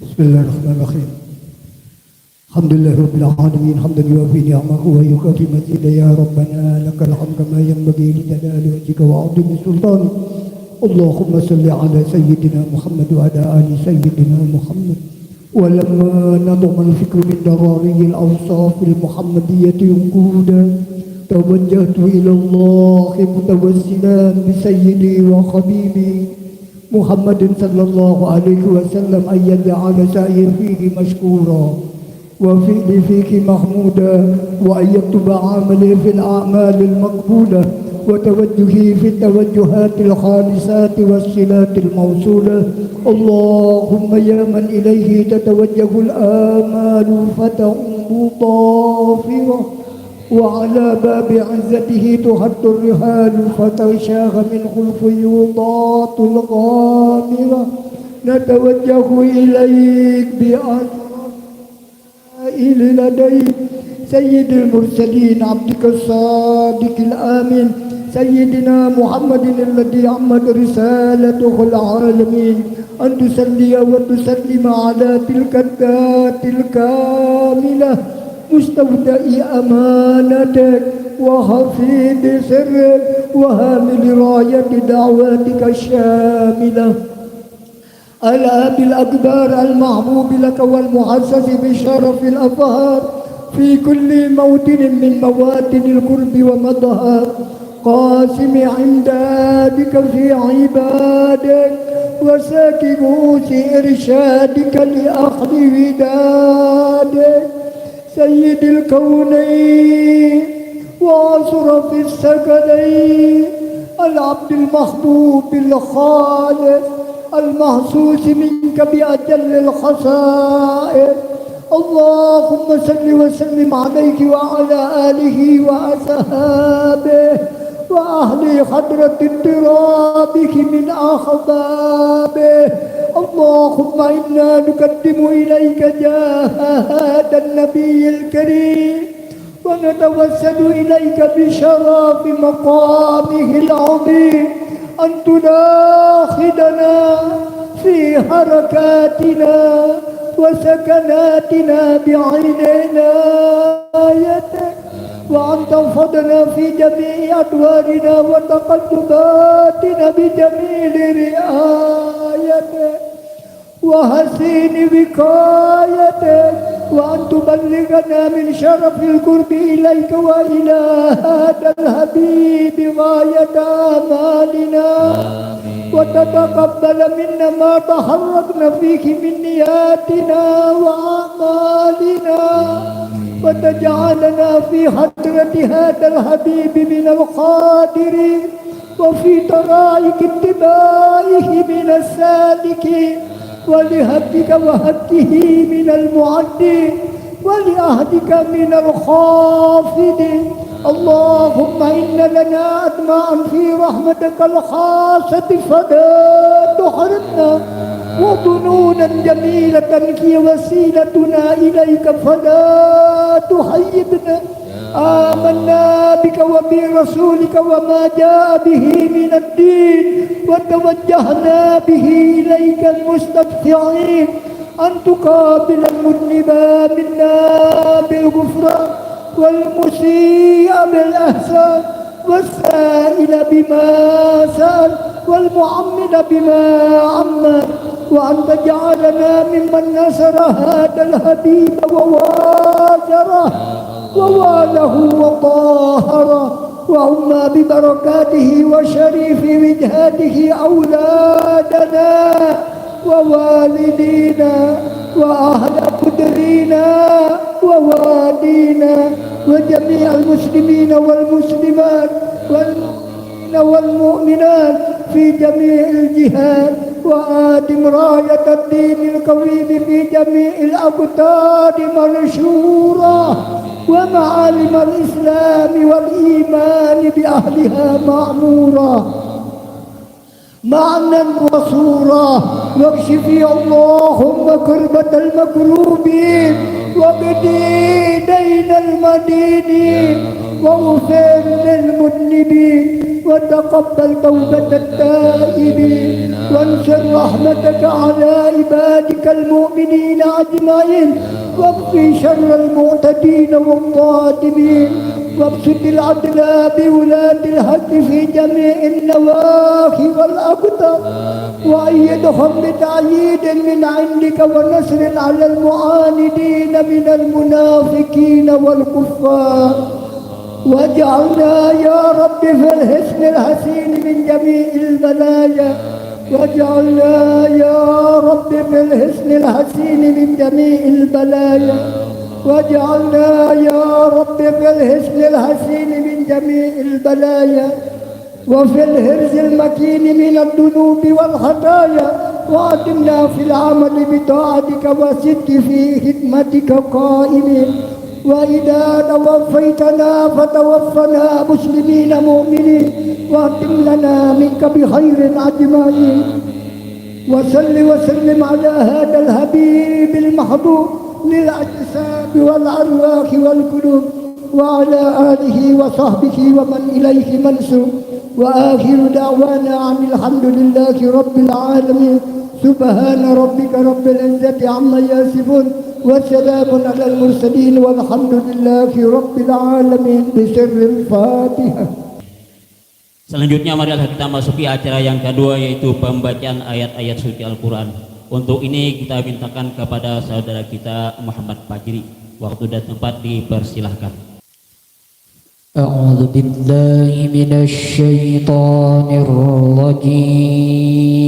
Bismillahirrahmanirrahim. Alhamdulillahirabbil alamin hamdan yuwafi ni'amahu wa yukafi mazida ya rabbana lakal hamdu kama yanbaghi li jalali wajhika wa 'azimi sultanik. Allahumma salli ala sayyidina Muhammad wa ala ali sayyidina Muhammad. ولما نظم الفكر من دراري الأوصاف المحمدية ينقودا توجهت إلى الله متوسلا بسيدي وحبيبي محمد صلى الله عليه وسلم أن يجعل سعي فيه مشكورا وفعلي فيك محمودا وأن يكتب عملي في الأعمال المقبولة وتوجهي في التوجهات الخالصات والصلات الموصولة. اللهم يا من إليه تتوجه الآمال فتعم طافرة وعلى باب عزته تحط الرحال فتغشاها منه الفيوضات الغامرة نتوجه إليك بأسرائيل لديك سيد المرسلين عبدك الصادق الآمن سيدنا محمد الذي عمت رسالته العالمين أن تصلي وتسلم على تلك الذات الكاملة مستودع أمانتك وحفيظ سرك وهامل راية دعواتك الشاملة الأب الأكبر المحبوب لك والمحسس بشرف الأفهار في كل موطن من مواطن القرب ومظهر قاسم عمدادك في عبادك وساكبوس إرشادك لأخذ ودادك سيد الكونين وأشرف الثقلين العبد المحبوب الخالص المحسوس منك بأجل الخصائص. اللهم صل وسلم عليك وعلى آله وأصحابه وأهل حضرة اضطرابك من أحبابه. اللهم إنا نقدم إليك جاه هذا النبي الكريم ونتوسل إليك بشرف مقامه العظيم أن تلاخذنا في حركاتنا وسكناتنا بعين عنايتك وأن تحفظنا في جميع أدوارنا وتقلباتنا بجميل رعايتك وحسين وقايتك وأن تبلغنا من شرف القرب إليك وإلى هذا الحبيب غاية آمالنا وتتقبل منا ما تحركنا فيك من نياتنا وأعمالنا وتجعلنا في حضرة هذا الحبيب من القادرين وفي طرائق اتباعه من السالكين ولهدك وهده من المعدين ولأهدك من الخافضين. اللهم إن لنا أدماء في رحمتك الخاصة فلا تحرمنا وظنونا جميلة هي وسيلتنا إليك فلا تحيبنا. آمنا بك وبرسولك وما جاء به من الدين وتوجهنا به إليك المستبشرين أن تقابل المذنب منا بالغفران والمسيء بالإحسان والسائل بما سأل والمعمل بما عمل وأن تجعلنا ممن نصر هذا الحبيب ووازره وواله وطاهره وعما ببركاته وشريف وجهاته أولادنا ووالدينا وأهل قدرنا ووالدينا وجميع المسلمين والمسلمات والمؤمنين والمؤمنات في جميع الجهات وآدم راية الدين القويم في جميع الأقطار منشورة ومعالم الإسلام والإيمان بأهلها معمورة معنى وصورة واكشفي اللهم كربة المكروبين واقضي دين المدينين واغفر للمذنبين وتقبل توبة التائبين وانشر رحمتك على عبادك المؤمنين أجمعين واكفي شر المعتدين والظالمين وابسط العدل بولاة الحق في جميع النواحي والأقطار وأيدهم بتأييد من عندك ونصر على المعاندين من المنافقين والكفار واجعلنا يا رب في الحسن الحسين من جميع البلايا واجعلنا يا رب في الحسن الحسين من جميع البلايا واجعلنا يا رب في الحسن الحسين من جميع البلايا وفي الحرز المكين من الذنوب والخطايا وأدمنا في العمل بطاعتك وصدق في خدمتك قائمين وإذا توفيتنا فتوفنا مسلمين مؤمنين واختم لنا منك بخير أجمعين وصل وسلم على هذا الحبيب المحبوب للأجساد والأرواح والقلوب وعلى آله وصحبه ومن إليه منسوب وآخر دعوانا عن الحمد لله رب العالمين سبحان ربك رب العزة عما يصفون وسلام على المرسلين والحمد لله رب العالمين بسر الفاتحة. Selanjutnya marilah kita masuki acara yang kedua, yaitu pembacaan ayat-ayat suci Al-Quran. Untuk ini kita mintakan kepada saudara kita Muhammad Fajri. Waktu dan tempat dipersilahkan. A'udzu billahi minasy syaithanir rajim.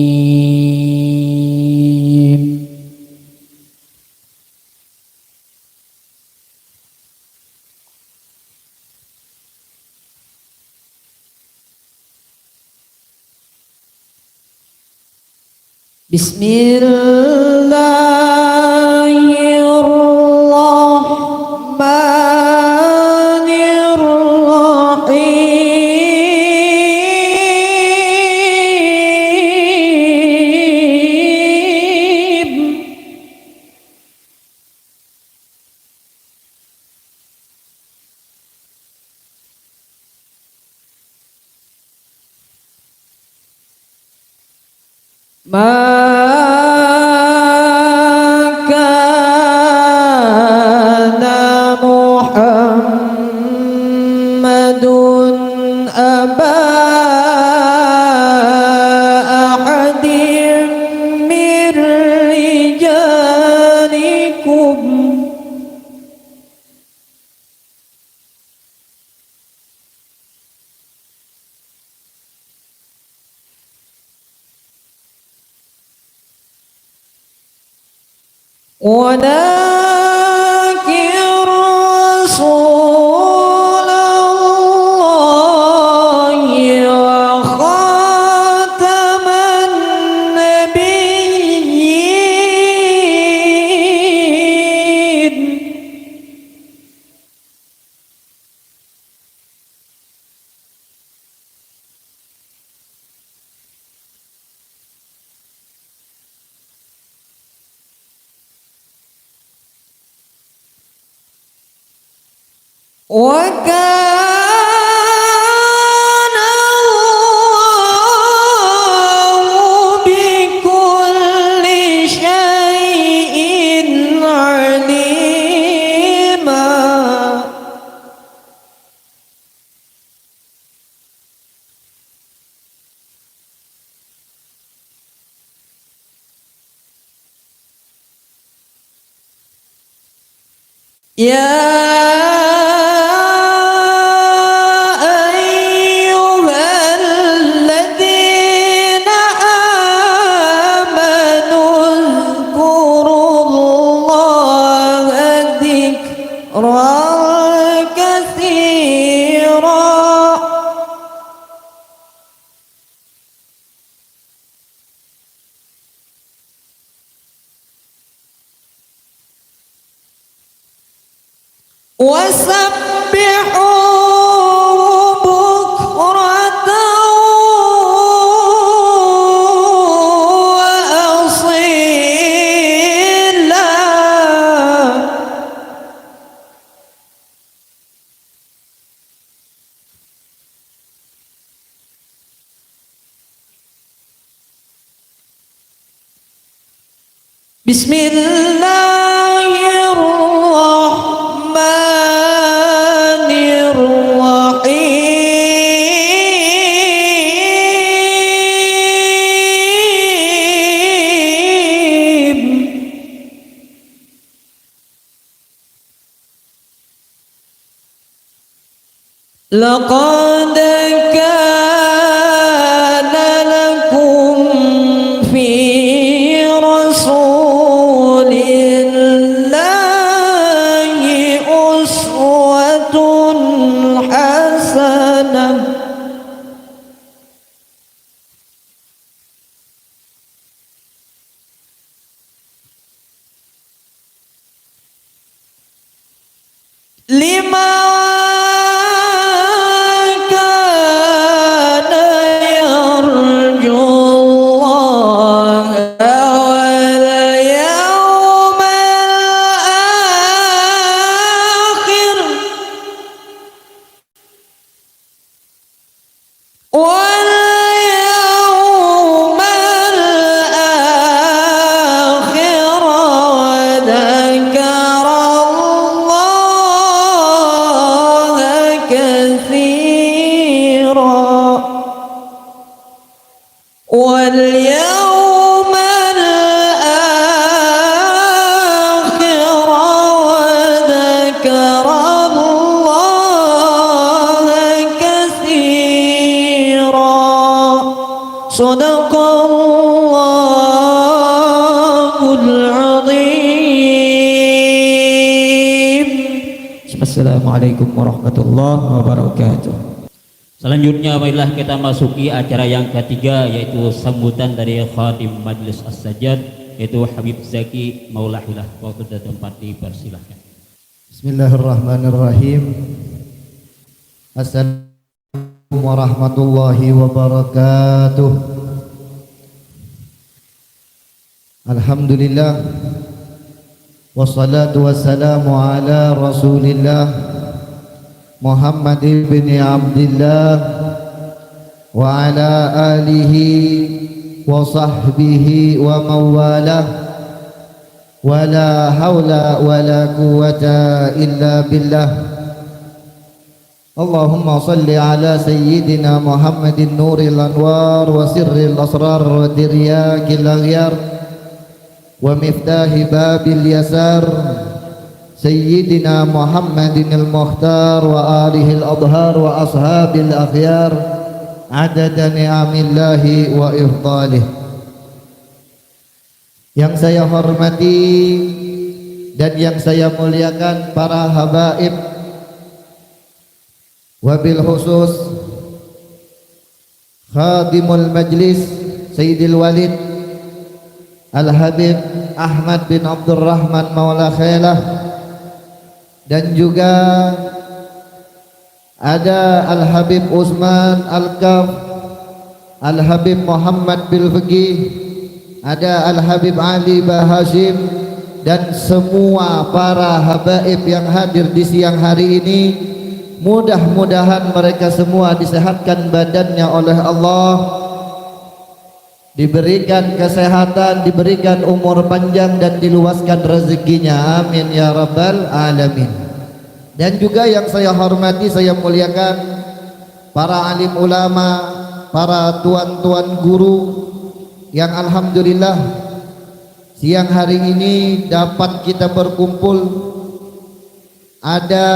ولكن رسول الله وخاتم النبيين وكان الله بكل شيء عليما. وسبحوه بكرة وأصيلا. Bismillahirrahmanirrahim. لقد كان لكم في رسول الله أسوة حسنة لمن كان يرجو الله واليوم الآخر وذكر الله كثيرا واليوم الآخر وذكر الله كثيرا صدق الله العظيم. Assalamualaikum warahmatullahi wabarakatuh. Selanjutnya marilah kita masuki acara yang ketiga, yaitu sambutan dari Khadim Majelis As-Sajjad, yaitu Habib Zaki Maulahilah. Waktu dan tempat dipersilahkan. Bismillahirrahmanirrahim. Assalamualaikum warahmatullahi wabarakatuh. Alhamdulillah wassalatu wassalamu ala Rasulillah Muhammad ibn Abdullah wa ala alihi wa sahbihi wa mawalah wa la hawla wa la quwwata illa billah. Allahumma salli ala sayyidina Muhammadin nuril anwar wa sirril asrar wa diryakil aghyar wa miftahi babil yasar Sayyidina Muhammadin al-Mukhtar wa alihi al-adhar wa ashabil akhyar adada ni'amillahi wa ifdalih. Yang saya hormati dan yang saya muliakan para habaib, wabil khusus Khadimul Majlis Sayyidil Walid Al-Habib Ahmad bin Abdurrahman Maula Khailah, dan juga ada Al-Habib Usman Al-Kaf, Al-Habib Muhammad Bil Fiqih, ada Al-Habib Ali Bahashim, dan semua para habaib yang hadir di siang hari ini. Mudah-mudahan mereka semua disehatkan badannya oleh Allah, diberikan kesehatan, diberikan umur panjang, dan diluaskan rezekinya. Amin ya rabbal alamin. Dan juga yang saya hormati, saya muliakan para alim ulama, para tuan-tuan guru yang alhamdulillah siang hari ini dapat kita berkumpul. Ada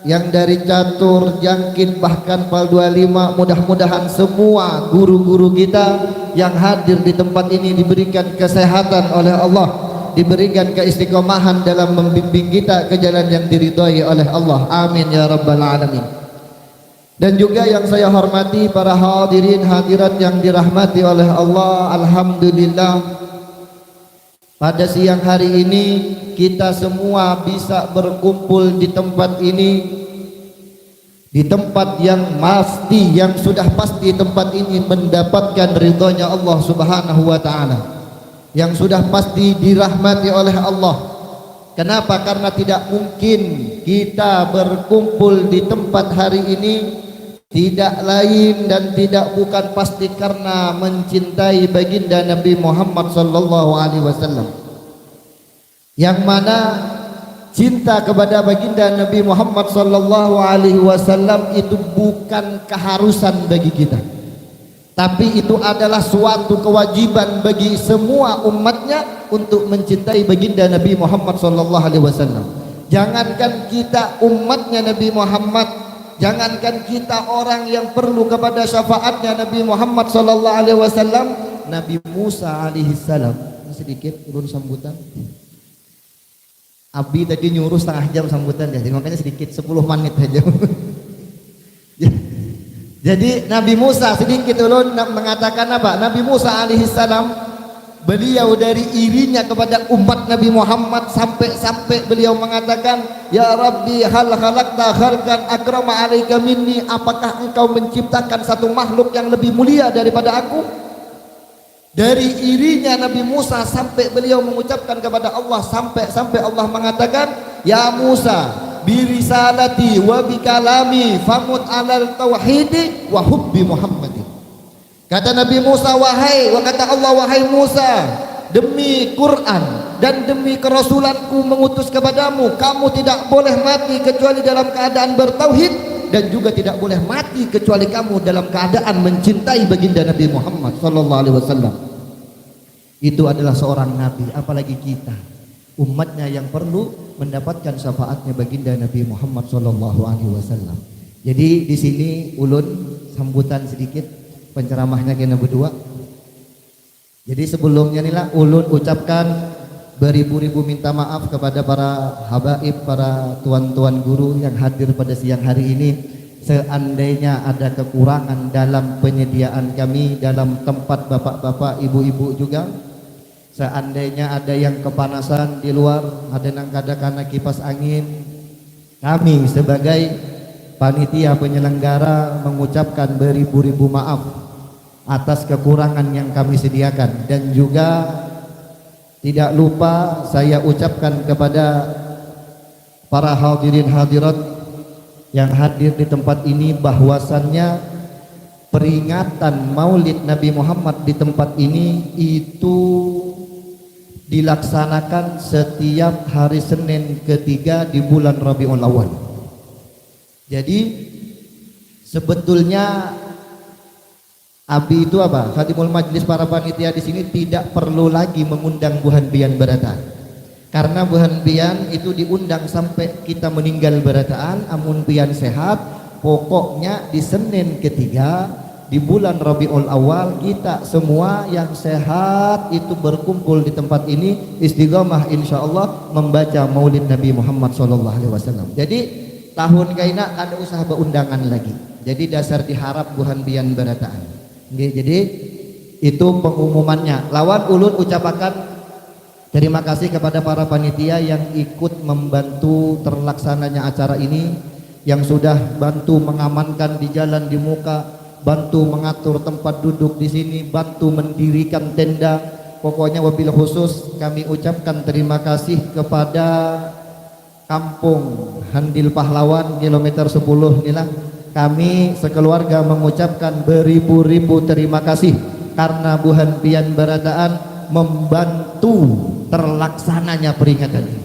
yang dari catur, jangkin, bahkan pal 25. Mudah-mudahan semua guru-guru kita yang hadir di tempat ini diberikan kesehatan oleh Allah, diberikan keistiqomahan dalam membimbing kita ke jalan yang diridhai oleh Allah. Amin ya rabbal alamin. Dan juga yang saya hormati para hadirin hadirat yang dirahmati oleh Allah. Alhamdulillah pada siang hari ini kita semua bisa berkumpul di tempat ini, di tempat yang pasti, yang sudah pasti tempat ini mendapatkan ridhonya Allah subhanahu wa ta'ala, yang sudah pasti dirahmati oleh Allah. Kenapa? Karena tidak mungkin kita berkumpul di tempat hari ini tidak lain dan tidak bukan pasti karena mencintai baginda Nabi Muhammad sallallahu alaihi wasallam. yang mana cinta kepada baginda Nabi Muhammad sallallahu alaihi wasallam itu bukan keharusan bagi kita, tapi itu adalah suatu kewajiban bagi semua umatnya untuk mencintai baginda Nabi Muhammad sallallahu alaihi wasallam. Jangankan kita umatnya Nabi Muhammad, jangankan kita orang yang perlu kepada syafaatnya Nabi Muhammad sallallahu alaihi wasallam, Nabi Musa alaihi salam, sedikit turun sambutan. Abi tadi nyuruh setengah jam sambutan ya, jadi makanya sedikit 10 menit aja. Jadi Nabi Musa sedikit ulun mengatakan apa? Nabi Musa alaihi salam, beliau dari irinya kepada umat Nabi Muhammad sampai beliau mengatakan, ya Rabbi hal khalaqta khalqan akrama alaika minni, apakah engkau menciptakan satu makhluk yang lebih mulia daripada aku? Dari irinya Nabi Musa sampai beliau mengucapkan kepada Allah, sampai Allah mengatakan, ya Musa birisalati wa bikalami famut alal tauhidi wa hubbi Muhammadin. Kata Nabi Musa, kata Allah, wahai Musa, demi Quran dan demi kerasulanku mengutus kepadamu, kamu tidak boleh mati kecuali dalam keadaan bertauhid, dan juga tidak boleh mati kecuali kamu dalam keadaan mencintai baginda Nabi Muhammad sallallahu alaihi wasallam. Itu adalah seorang nabi, apalagi kita umatnya yang perlu mendapatkan syafaatnya baginda Nabi Muhammad sallallahu alaihi wasallam. Jadi di sini ulun sambutan sedikit penceramahnya kena berdua. Jadi sebelumnya inilah ulun ucapkan beribu-ribu minta maaf kepada para habaib, para tuan-tuan guru yang hadir pada siang hari ini. Seandainya ada kekurangan dalam penyediaan kami dalam tempat bapak-bapak, ibu-ibu juga, seandainya ada yang kepanasan di luar, ada yang kadang-kadang kipas angin, kami sebagai panitia penyelenggara mengucapkan beribu-ribu maaf atas kekurangan yang kami sediakan. Dan juga tidak lupa saya ucapkan kepada para hadirin hadirat yang hadir di tempat ini bahwasannya peringatan Maulid Nabi Muhammad di tempat ini itu dilaksanakan setiap hari Senin ketiga di bulan Rabiul Awal. Jadi sebetulnya Abi itu apa? Khadimul Majlis, para panitia di sini tidak perlu lagi mengundang Buhan Bian Barataan. Karena Buhan Bian itu diundang sampai kita meninggal berataan, amun Bian sehat, pokoknya di Senin ketiga di bulan Rabiul Awal kita semua yang sehat itu berkumpul di tempat ini istiqomah insyaallah membaca Maulid Nabi Muhammad SAW. Jadi tahun kaina ada usaha beundangan lagi. Jadi dasar diharap Buhan Bian berataan. Jadi itu pengumumannya. Lawan ulun ucapakan terima kasih kepada para panitia yang ikut membantu terlaksananya acara ini, yang sudah bantu mengamankan di jalan di muka, bantu mengatur tempat duduk di sini, bantu mendirikan tenda. Pokoknya wabil khusus kami ucapkan terima kasih kepada Kampung Handil Pahlawan kilometer 10 inilah. Kami sekeluarga mengucapkan beribu-ribu terima kasih karena Buhan Bian Barataan membantu terlaksananya peringatan ini.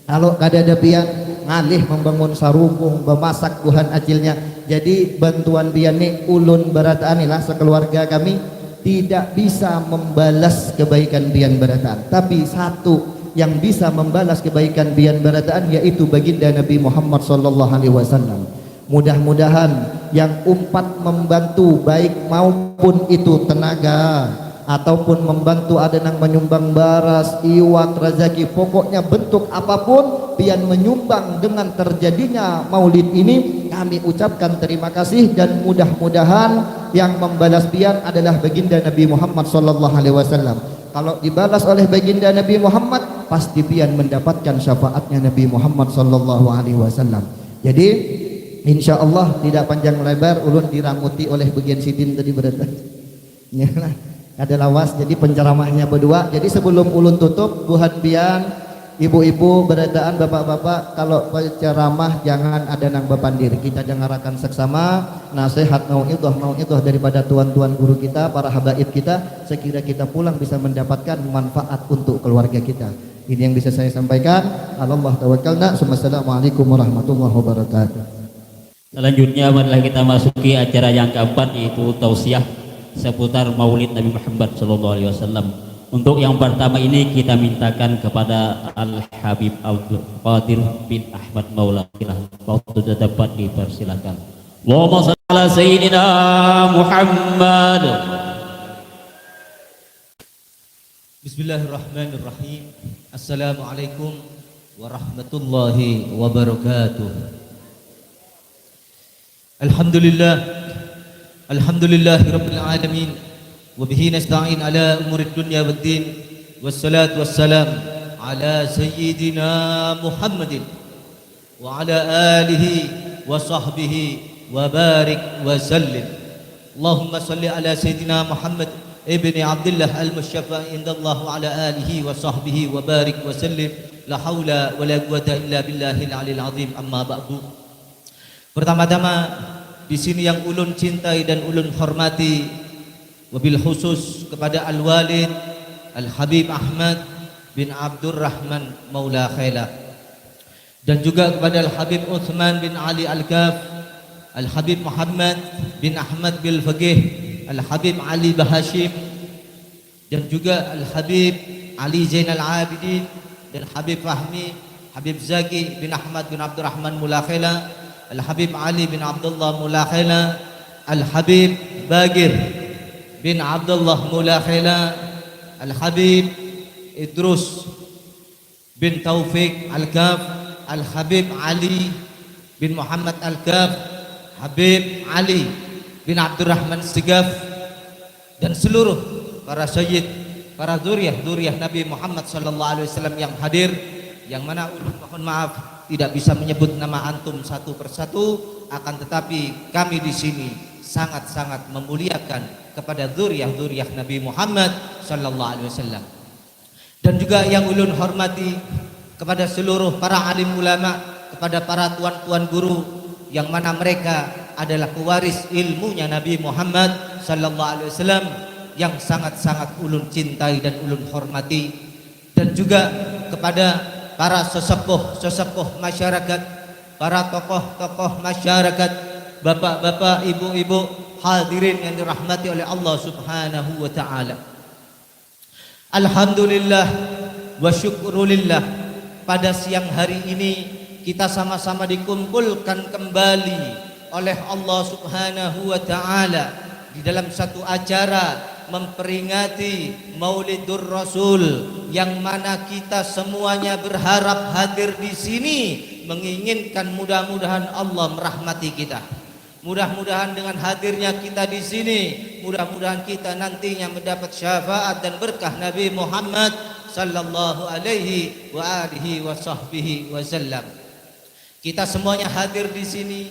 Kalau kada ada pian ngalih membangun sarukung, memasak Tuhan acilnya. Jadi bantuan pian ini ulun barataan inilah sekeluarga kami tidak bisa membalas kebaikan pian barataan. Tapi satu yang bisa membalas kebaikan pian barataan yaitu baginda Nabi Muhammad sallallahu alaihi wasallam. Mudah-mudahan yang umpat membantu baik maupun itu tenaga ataupun membantu ada yang menyumbang baras, iwak, rezeki, pokoknya bentuk apapun pian menyumbang dengan terjadinya maulid ini, kami ucapkan terima kasih dan mudah-mudahan yang membalas pian adalah baginda Nabi Muhammad sallallahu alaihi wasallam. Kalau dibalas oleh baginda Nabi Muhammad, pasti pian mendapatkan syafaatnya Nabi Muhammad sallallahu alaihi wasallam. Jadi insyaallah tidak panjang lebar ulun diranguti oleh bagian sidin tadi berada. Ya. Ada lawas, jadi penceramahnya berdua. Jadi sebelum ulun tutup, buhan pian, ibu-ibu, beradaan, bapak-bapak, kalau penceramah jangan ada nang bepandir. Kita dengarkan seksama nasihat mau'idhah daripada tuan-tuan guru kita, para habaib kita, sekira kita pulang bisa mendapatkan manfaat untuk keluarga kita. Ini yang bisa saya sampaikan. Allah tawakkalna. Assalamualaikum warahmatullahi wabarakatuh. Selanjutnya marilah kita masuki acara yang keempat, yaitu tausiah seputar Maulid Nabi Muhammad SAW. Untuk yang pertama ini kita mintakan kepada Al Habib Abdul Qadir bin Ahmad Maula. Waktu sudah dapat dipersilakan. Allahumma shalli ala sayyidina Muhammad. Bismillahirrahmanirrahim. Assalamualaikum warahmatullahi wabarakatuh. Alhamdulillahi rabbil alamin, wa bihi nasta'in ala umurid dunya waddin, wassalatu wassalam ala sayyidina Muhammadin wa ala alihi wa sahbihi wa barik wa sallim. Allahumma salli ala sayyidina Muhammad ibni Abdullah al-Mushaffa indallah wa ala alihi wa sahbihi wa barik wa sallim. La haula wa la quwata illa billahil aliyil azim. Amma ba'du. Pertama-tama di sini yang ulun cintai dan ulun hormati, wabil khusus kepada Al-Walid Al-Habib Ahmad bin Abdurrahman Maula Khaila, dan juga kepada Al-Habib Uthman bin Ali Al-Kaf, Al-Habib Muhammad bin Ahmad bin Faqih, Al-Habib Ali Bahashim, dan juga Al-Habib Ali Zainal Abidin, dan Habib Fahmi Habib Zaki bin Ahmad bin Abdurrahman Maula Khaila, Al-Habib Ali bin Abdullah Maula Khaila, Al-Habib Bagir bin Abdullah Maula Khaila, Al-Habib Idrus bin Taufik Al-Kaf, Al-Habib Ali bin Muhammad Al-Kaf, Habib Ali bin Abdurrahman Sigaf, dan seluruh para sayyid, para zuriyah Nabi Muhammad sallallahu alaihi wasallam yang hadir, yang mana ulun mohon maaf tidak bisa menyebut nama antum satu persatu, akan tetapi kami di sini sangat-sangat memuliakan kepada zuriyah Nabi Muhammad sallallahu alaihi wasallam. Dan juga yang ulun hormati kepada seluruh para alim ulama, kepada para tuan-tuan guru yang mana mereka adalah pewaris ilmunya Nabi Muhammad sallallahu alaihi wasallam, yang sangat-sangat ulun cintai dan ulun hormati. Dan juga kepada para sesepuh masyarakat, para tokoh-tokoh masyarakat, bapak-bapak, ibu-ibu, hadirin yang dirahmati oleh Allah Subhanahu wa taala. Alhamdulillah wa syukrulillah, pada siang hari ini kita sama-sama dikumpulkan kembali oleh Allah Subhanahu wa taala di dalam satu acara memperingati Maulidur Rasul, yang mana kita semuanya berharap hadir di sini, menginginkan mudah-mudahan Allah merahmati kita. Mudah-mudahan dengan hadirnya kita di sini, mudah-mudahan kita nantinya mendapat syafaat dan berkah Nabi Muhammad sallallahu alaihi wa alihi wa sahbihi wasallam. Kita semuanya hadir di sini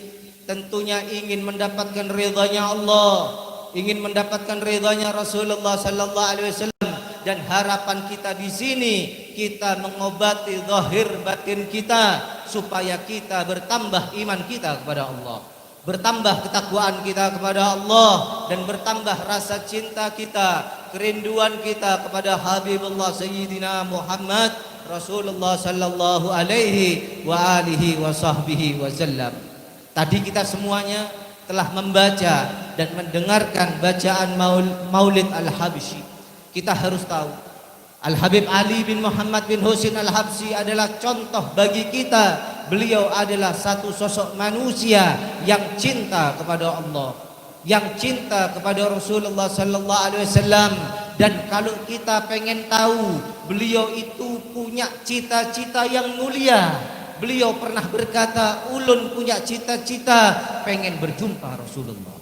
tentunya ingin mendapatkan ridhanya Allah, ingin mendapatkan ridhanya Rasulullah sallallahu alaihi wasallam, dan harapan kita di sini kita mengobati zahir batin kita supaya kita bertambah iman kita kepada Allah, bertambah ketakwaan kita kepada Allah, dan bertambah rasa cinta kita, kerinduan kita kepada Habibullah Sayyidina Muhammad Rasulullah sallallahu alaihi wa alihi wa sahbihi wasallam. Tadi kita semuanya telah membaca dan mendengarkan bacaan Maulid Al-Habsyi. Kita harus tahu Al-Habib Ali bin Muhammad bin Husain Al-Habsyi adalah contoh bagi kita. Beliau adalah satu sosok manusia yang cinta kepada Allah, yang cinta kepada Rasulullah sallallahu alaihi wasallam. Dan kalau kita pengen tahu, beliau itu punya cita-cita yang mulia. Beliau pernah berkata, ulun punya cita-cita pengen berjumpa Rasulullah,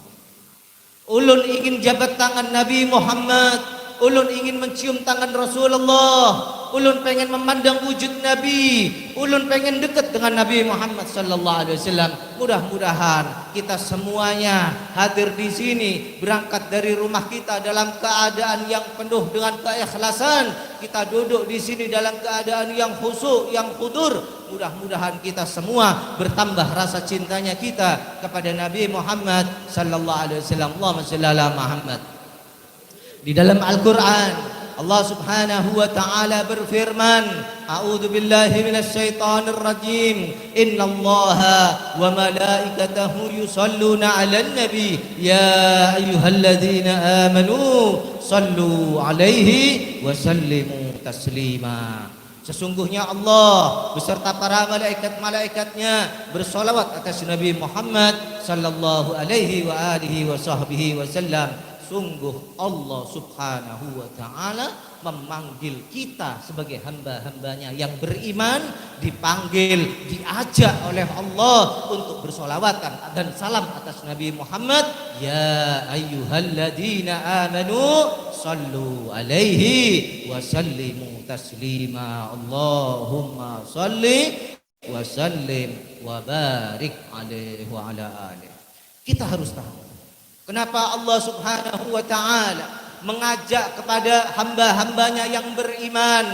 ulun ingin jabat tangan Nabi Muhammad, ulun ingin mencium tangan Rasulullah, ulun pengen memandang wujud Nabi, ulun pengen dekat dengan Nabi Muhammad sallallahu alaihi wasallam. Mudah-mudahan kita semuanya hadir di sini, berangkat dari rumah kita dalam keadaan yang penuh dengan keikhlasan. Kita duduk di sini dalam keadaan yang khusyuk, yang khudur. Mudah-mudahan kita semua bertambah rasa cintanya kita kepada Nabi Muhammad sallallahu alaihi wasallam. Allahumma shalli ala Muhammad. Di dalam Al-Quran Allah Subhanahu wa taala berfirman, A'udzu billahi minasyaitonir rajim. Innallaha wa malaikatahu yusholluna 'alan nabi ya ayyuhalladzina amanu shallu 'alaihi wa sallimu taslima. Sesungguhnya Allah beserta para malaikat-malaikatnya bersolawat atas Nabi Muhammad sallallahu alaihi wa alihi wa sahbihi wasallam. Sungguh Allah Subhanahu wa taala memanggil kita sebagai hamba-hambanya yang beriman, dipanggil, diajak oleh Allah untuk bersolawatan dan salam atas Nabi Muhammad. Ya ayyuhalladzina amanu sallu alaihi wa sallimu taslima. Allahumma salli wa sallim wa barik alaihi wa ala alihi. Kita harus tahu kenapa Allah Subhanahu wa taala mengajak kepada hamba-hambanya yang beriman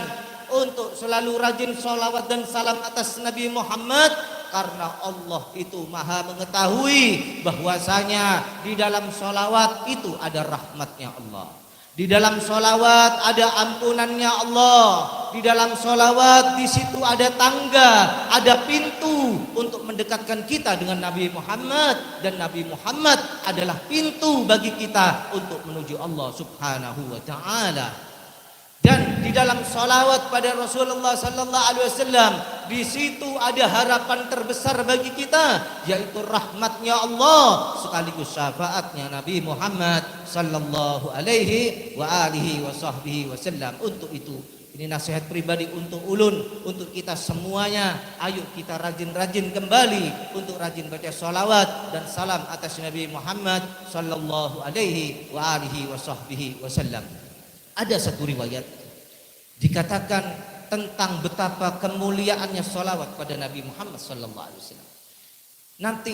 untuk selalu rajin sholawat dan salam atas Nabi Muhammad. Karena Allah itu maha mengetahui bahwasanya di dalam sholawat itu ada rahmatnya Allah, di dalam sholawat ada ampunannya Allah, di dalam sholawat di situ ada tangga, ada pintu untuk mendekatkan kita dengan Nabi Muhammad, dan Nabi Muhammad adalah pintu bagi kita untuk menuju Allah Subhanahu wa taala. Dan di dalam sholawat pada Rasulullah sallallahu alaihi wasallam di situ ada harapan terbesar bagi kita, yaitu rahmatnya Allah sekaligus syafaatnya Nabi Muhammad sallallahu alaihi wa alihi wa sahbihi wasallam. Untuk itu, ini nasihat pribadi untuk ulun, untuk kita semuanya. Ayo kita rajin-rajin kembali untuk rajin baca sholawat dan salam atas Nabi Muhammad sallallahu alaihi wa alihi wa sahbihi wasallam. Ada satu riwayat dikatakan tentang betapa kemuliaannya sholawat pada Nabi Muhammad sallallahu alaihi wasallam. Nanti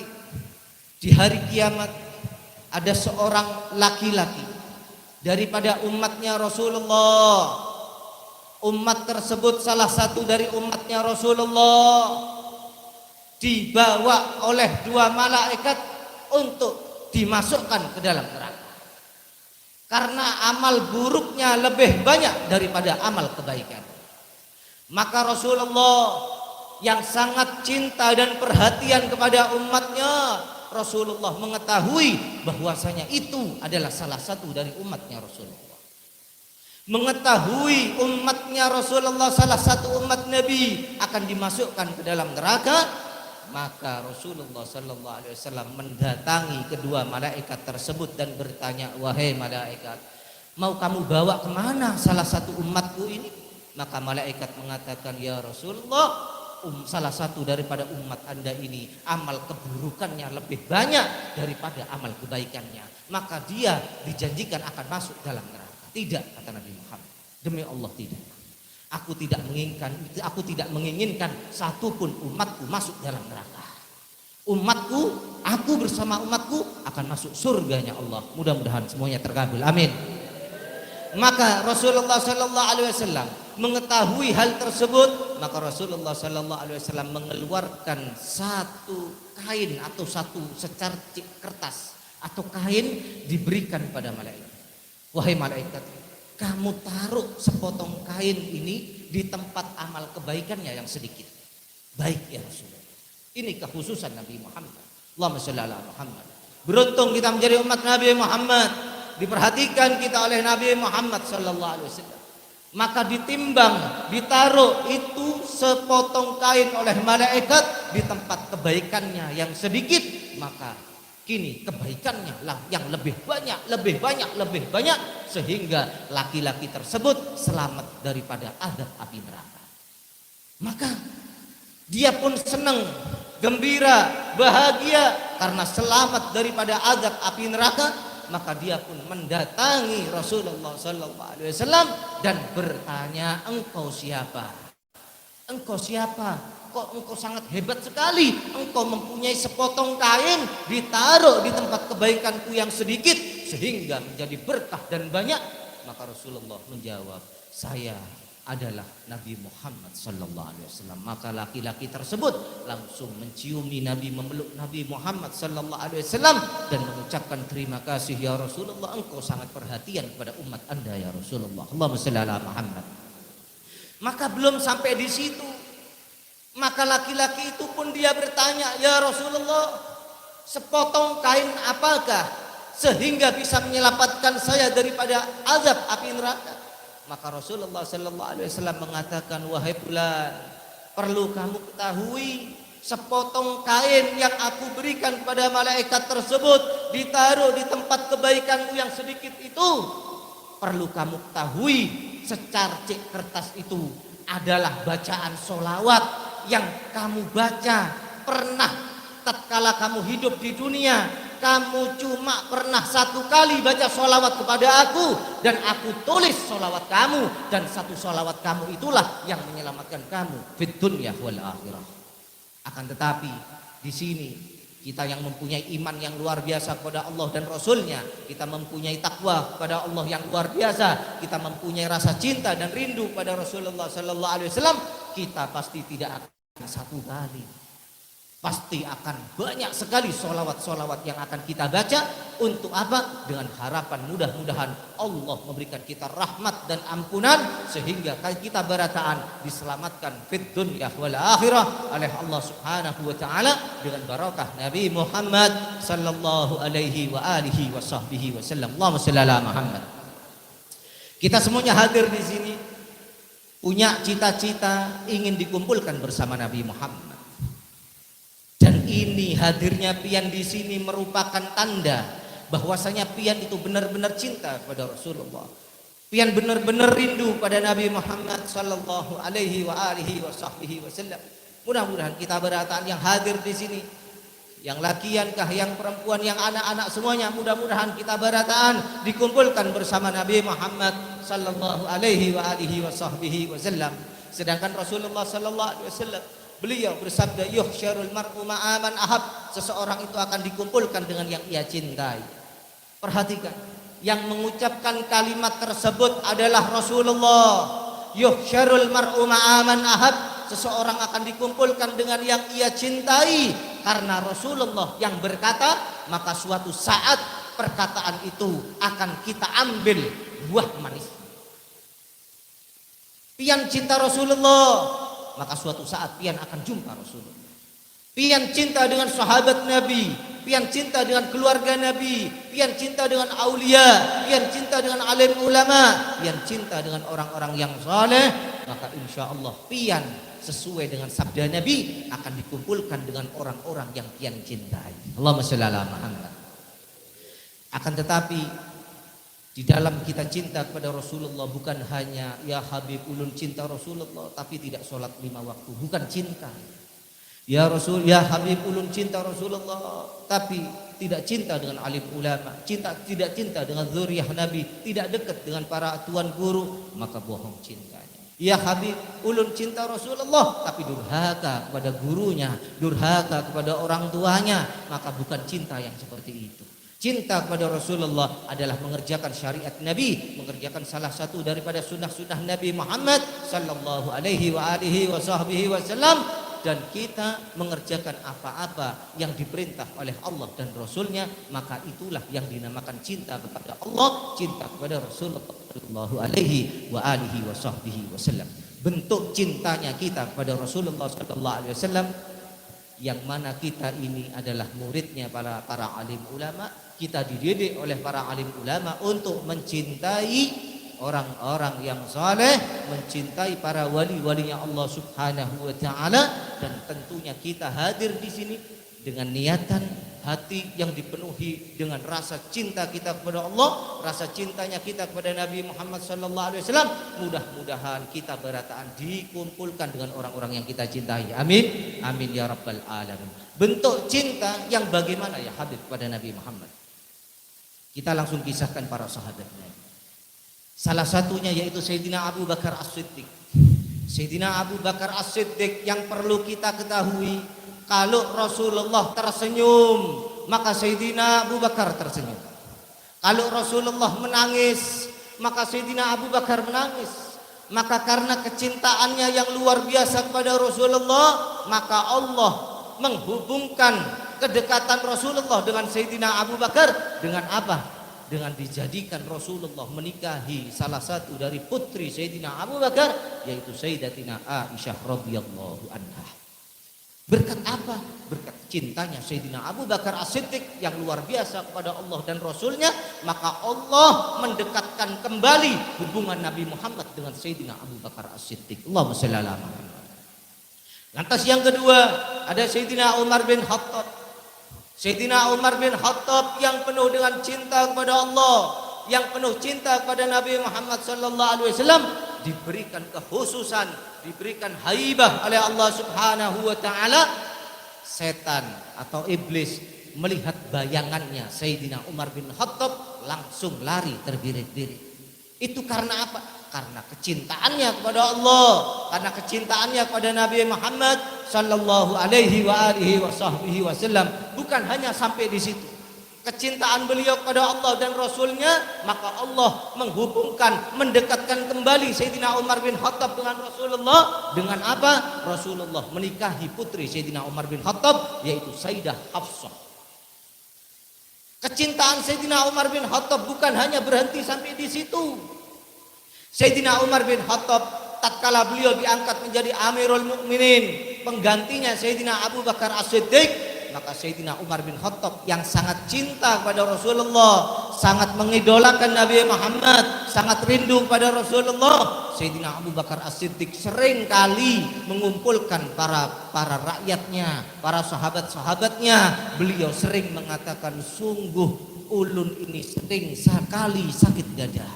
di hari kiamat ada seorang laki-laki daripada umatnya Rasulullah. Umat tersebut salah satu dari umatnya Rasulullah, dibawa oleh dua malaikat untuk dimasukkan ke dalam neraka. Karena amal buruknya lebih banyak daripada amal kebaikan. Maka Rasulullah yang sangat cinta dan perhatian kepada umatnya, Rasulullah mengetahui bahwasanya itu adalah salah satu dari umatnya Rasulullah. Mengetahui umatnya Rasulullah salah satu umat Nabi akan dimasukkan ke dalam neraka, maka Rasulullah sallallahu alaihi wasallam mendatangi kedua malaikat tersebut dan bertanya, wahai malaikat, mau kamu bawa kemana salah satu umatku ini? Maka malaikat mengatakan, ya Rasulullah, salah satu daripada umat Anda ini amal keburukannya lebih banyak daripada amal kebaikannya, maka dia dijanjikan akan masuk dalam neraka. Tidak, kata Nabi Muhammad, demi Allah tidak. Aku tidak menginginkan satupun umatku masuk dalam neraka. Umatku, aku bersama umatku akan masuk surganya Allah. Mudah-mudahan semuanya terkabul. Amin. Maka Rasulullah sallallahu alaihi wasallam mengetahui hal tersebut, maka Rasulullah sallallahu alaihi wasallam mengeluarkan satu kain atau satu secarcik kertas atau kain, diberikan pada malaikat. Wahai malaikat, kamu taruh sepotong kain ini di tempat amal kebaikannya yang sedikit. Baik ya Rasulullah. Ini kekhususan Nabi Muhammad. Allahumma shalli ala Muhammad. Beruntung kita menjadi umat Nabi Muhammad. Diperhatikan kita oleh Nabi Muhammad sallallahu alaihi wasallam. Maka ditimbang, ditaruh itu sepotong kain oleh malaikat di tempat kebaikannya yang sedikit, maka kini kebaikannya lah yang lebih banyak, sehingga laki-laki tersebut selamat daripada azab api neraka. Maka dia pun senang, gembira, bahagia karena selamat daripada azab api neraka. Maka dia pun mendatangi Rasulullah sallallahu alaihi wasallam dan bertanya, engkau siapa? Engkau siapa? Kok engkau sangat hebat sekali, engkau mempunyai sepotong kain ditaruh di tempat kebaikanku yang sedikit sehingga menjadi berkah dan banyak. Maka Rasulullah menjawab, saya adalah Nabi Muhammad sallallahu alaihi wasallam. Maka laki-laki tersebut langsung menciumi Nabi, memeluk Nabi Muhammad sallallahu alaihi wasallam dan mengucapkan terima kasih ya Rasulullah, engkau sangat perhatian kepada umat Anda ya Rasulullah. Allahumma shalli ala Muhammad. Maka belum sampai di situ, maka laki-laki itu pun dia bertanya, ya Rasulullah, sepotong kain apakah sehingga bisa menyelamatkan saya daripada azab api neraka? Maka Rasulullah sallallahu alaihi wasallam mengatakan, wahai fulan, perlu kamu ketahui, sepotong kain yang aku berikan pada malaikat tersebut ditaruh di tempat kebaikanmu yang sedikit itu. Perlu kamu ketahui, secarcik kertas itu adalah bacaan solawat yang kamu baca pernah tatkala kamu hidup di dunia. Kamu cuma pernah satu kali baca solawat kepada aku, dan aku tulis solawat kamu, dan satu solawat kamu itulah yang menyelamatkan kamu fid dunya wal akhirah. Akan tetapi di sini kita yang mempunyai iman yang luar biasa kepada Allah dan Rasulnya, kita mempunyai takwa kepada Allah yang luar biasa, kita mempunyai rasa cinta dan rindu pada Rasulullah Sallallahu Alaihi Wasallam, kita pasti tidak akan satu kali. Pasti akan banyak sekali solawat-solawat yang akan kita baca. Untuk apa? Dengan harapan mudah-mudahan Allah memberikan kita rahmat dan ampunan, sehingga kita berataan diselamatkan fid dunya wal akhirah oleh Allah subhanahu wa ta'ala dengan barakah Nabi Muhammad sallallahu alaihi wa alihi wa sahbihi wasallam. Allahumma shalli ala Muhammad. Kita semuanya hadir di sini punya cita-cita ingin dikumpulkan bersama Nabi Muhammad. Dan ini hadirnya pian di sini merupakan tanda bahwasanya pian itu benar-benar cinta kepada Rasulullah. Pian benar-benar rindu pada Nabi Muhammad sallallahu alaihi wa alihi wa sahbihi wasallam. Mudah-mudahan kita berataan yang hadir di sini, yang lakiankah, yang perempuan, yang anak-anak semuanya, mudah-mudahan kita berataan dikumpulkan bersama Nabi Muhammad sallallahu alaihi wa alihi wa sahbihi wasallam. Sedangkan Rasulullah sallallahu alaihi wasallam beliau bersabda, yuhsyarul mar'u ma'aman ahab, seseorang itu akan dikumpulkan dengan yang ia cintai. Perhatikan, yang mengucapkan kalimat tersebut adalah Rasulullah. Yuhsyarul mar'u ma'aman ahab, seseorang akan dikumpulkan dengan yang ia cintai. Karena Rasulullah yang berkata, maka suatu saat perkataan itu akan kita ambil buah manis. Pian cinta Rasulullah, maka suatu saat pian akan jumpa Rasulullah. Pian cinta dengan sahabat Nabi, pian cinta dengan keluarga Nabi, pian cinta dengan aulia, pian cinta dengan alim ulama, pian cinta dengan orang-orang yang saleh, maka insya Allah pian sesuai dengan sabda Nabi akan dikumpulkan dengan orang-orang yang pian cintai. Allahumma shalli ala Muhammad. Akan tetapi di dalam kita cinta kepada Rasulullah bukan hanya ya Habib ulun cinta Rasulullah tapi tidak sholat 5 waktu, bukan cinta. Ya Rasul, ya Habib ulun cinta Rasulullah tapi tidak cinta dengan alim ulama, tidak cinta dengan zuriyah Nabi, tidak dekat dengan para tuan guru, maka bohong cintanya. Ya Habib ulun cinta Rasulullah tapi durhaka kepada gurunya, durhaka kepada orang tuanya, maka bukan cinta yang seperti itu. Cinta kepada Rasulullah adalah mengerjakan syariat Nabi, mengerjakan salah satu daripada sunnah-sunnah Nabi Muhammad sallallahu alaihi wa alihi wa sahbihi wasallam, dan kita mengerjakan apa-apa yang diperintah oleh Allah dan Rasulnya, maka itulah yang dinamakan cinta kepada Allah, cinta kepada Rasulullah sallallahu alaihi wa alihi wa sahbihi wasallam. Bentuk cintanya kita kepada Rasulullah sallallahu alaihi wasallam, yang mana kita ini adalah muridnya para alim ulama. Kita dididik oleh para alim ulama untuk mencintai orang-orang yang saleh, mencintai para wali-walinya Allah Subhanahu wa taala, dan tentunya kita hadir di sini dengan niatan hati yang dipenuhi dengan rasa cinta kita kepada Allah, rasa cintanya kita kepada Nabi Muhammad sallallahu alaihi wasallam. Mudah-mudahan kita berataan dikumpulkan dengan orang-orang yang kita cintai. Amin. Amin ya rabbal alamin. Bentuk cinta yang bagaimana ya Habib kepada Nabi Muhammad? Kita langsung kisahkan para sahabat Nabi. Salah satunya yaitu Sayyidina Abu Bakar As-Siddiq. Sayyidina Abu Bakar As-Siddiq yang perlu kita ketahui, kalau Rasulullah tersenyum, maka Sayyidina Abu Bakar tersenyum. Kalau Rasulullah menangis, maka Sayyidina Abu Bakar menangis. Maka karena kecintaannya yang luar biasa kepada Rasulullah, maka Allah menghubungkan kedekatan Rasulullah dengan Sayyidina Abu Bakar dengan apa? Dengan dijadikan Rasulullah menikahi salah satu dari putri Sayyidina Abu Bakar, yaitu Sayyidatina Aisyah radhiyallahu anha. Berkat apa? Berkat cintanya Sayyidina Abu Bakar As-Siddiq yang luar biasa kepada Allah dan Rasulnya, maka Allah mendekatkan kembali hubungan Nabi Muhammad dengan Sayyidina Abu Bakar As-Siddiq. Allahumma shalli ala Muhammad. Lantas yang kedua, ada Sayyidina Umar bin Khattab. Sayyidina Umar bin Khattab yang penuh dengan cinta kepada Allah, yang penuh cinta kepada Nabi Muhammad sallallahu alaihi wasallam, diberikan kekhususan, diberikan haibah oleh Allah Subhanahu wa taala. Setan atau iblis melihat bayangannya Sayyidina Umar bin Khattab langsung lari terbirit-birit. Itu karena apa? Karena kecintaannya kepada Allah, karena kecintaannya kepada Nabi Muhammad sallallahu alaihi wa alihi wasallam. Bukan hanya sampai di situ. Kecintaan beliau kepada Allah dan Rasulnya, maka Allah menghubungkan, mendekatkan kembali Sayyidina Umar bin Khattab dengan Rasulullah. Dengan apa? Rasulullah menikahi putri Sayyidina Umar bin Khattab, yaitu Sayyidah Hafsah. Kecintaan Sayyidina Umar bin Khattab bukan hanya berhenti sampai di situ. Sayyidina Umar bin Khattab tatkala beliau diangkat menjadi Amirul Mukminin, penggantinya Sayyidina Abu Bakar As-Siddiq, maka Sayyidina Umar bin Khattab yang sangat cinta kepada Rasulullah, sangat mengidolakan Nabi Muhammad, sangat rindu pada Rasulullah, Sayyidina Abu Bakar As-Siddiq sering kali mengumpulkan para rakyatnya, para sahabat-sahabatnya. Beliau sering mengatakan, sungguh ulun ini sering sekali sakit dada.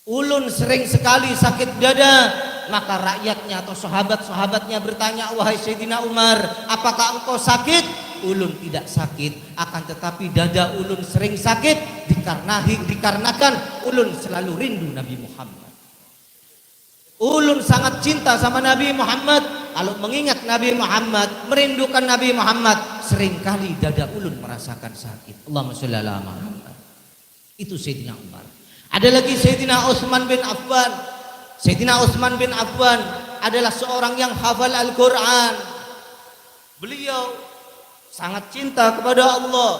Ulun sering sekali sakit dada. Maka rakyatnya atau sahabat-sahabatnya bertanya, wahai Sayyidina Umar, apakah engkau sakit? Ulun tidak sakit, akan tetapi dada ulun sering sakit dikarenakan ulun selalu rindu Nabi Muhammad. Ulun sangat cinta sama Nabi Muhammad. Kalau mengingat Nabi Muhammad, merindukan Nabi Muhammad, seringkali dada ulun merasakan sakit. Allahumma sholli ala Muhammad. Itu Sayyidina Umar. Ada lagi Sayyidina Utsman bin Affan. Sayyidina Utsman bin Affan adalah seorang yang hafal Al-Quran. Beliau sangat cinta kepada Allah,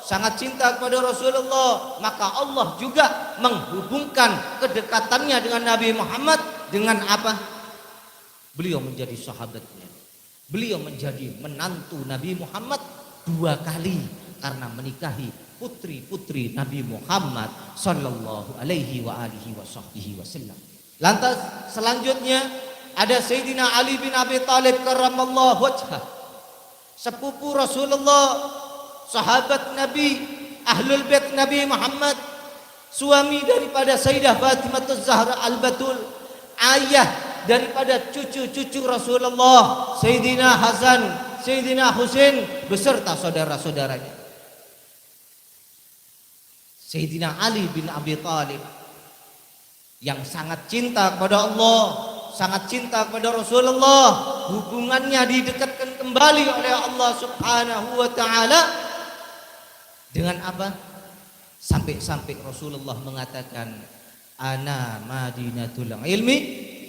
sangat cinta kepada Rasulullah. Maka Allah juga menghubungkan kedekatannya dengan Nabi Muhammad dengan apa? Beliau menjadi sahabatnya. Beliau menjadi menantu Nabi Muhammad 2 kali karena menikahi putri-putri Nabi Muhammad sallallahu alaihi wa alihi wasallam. Lantas selanjutnya ada Sayyidina Ali bin Abi Thalib karramallahu wajhah, sepupu Rasulullah, sahabat Nabi, ahlul bait Nabi Muhammad, suami daripada Sayyidah Fatimah Az-Zahra Al-Batul, ayah daripada cucu-cucu Rasulullah, Sayyidina Hasan, Sayyidina Husain beserta saudara-saudaranya. Sayyidina Ali bin Abi Thalib yang sangat cinta kepada Allah, sangat cinta kepada Rasulullah, hubungannya didekatkan kembali oleh Allah Subhanahu wa taala dengan apa? Sampai-sampai Rasulullah mengatakan, ana madinatul ilmi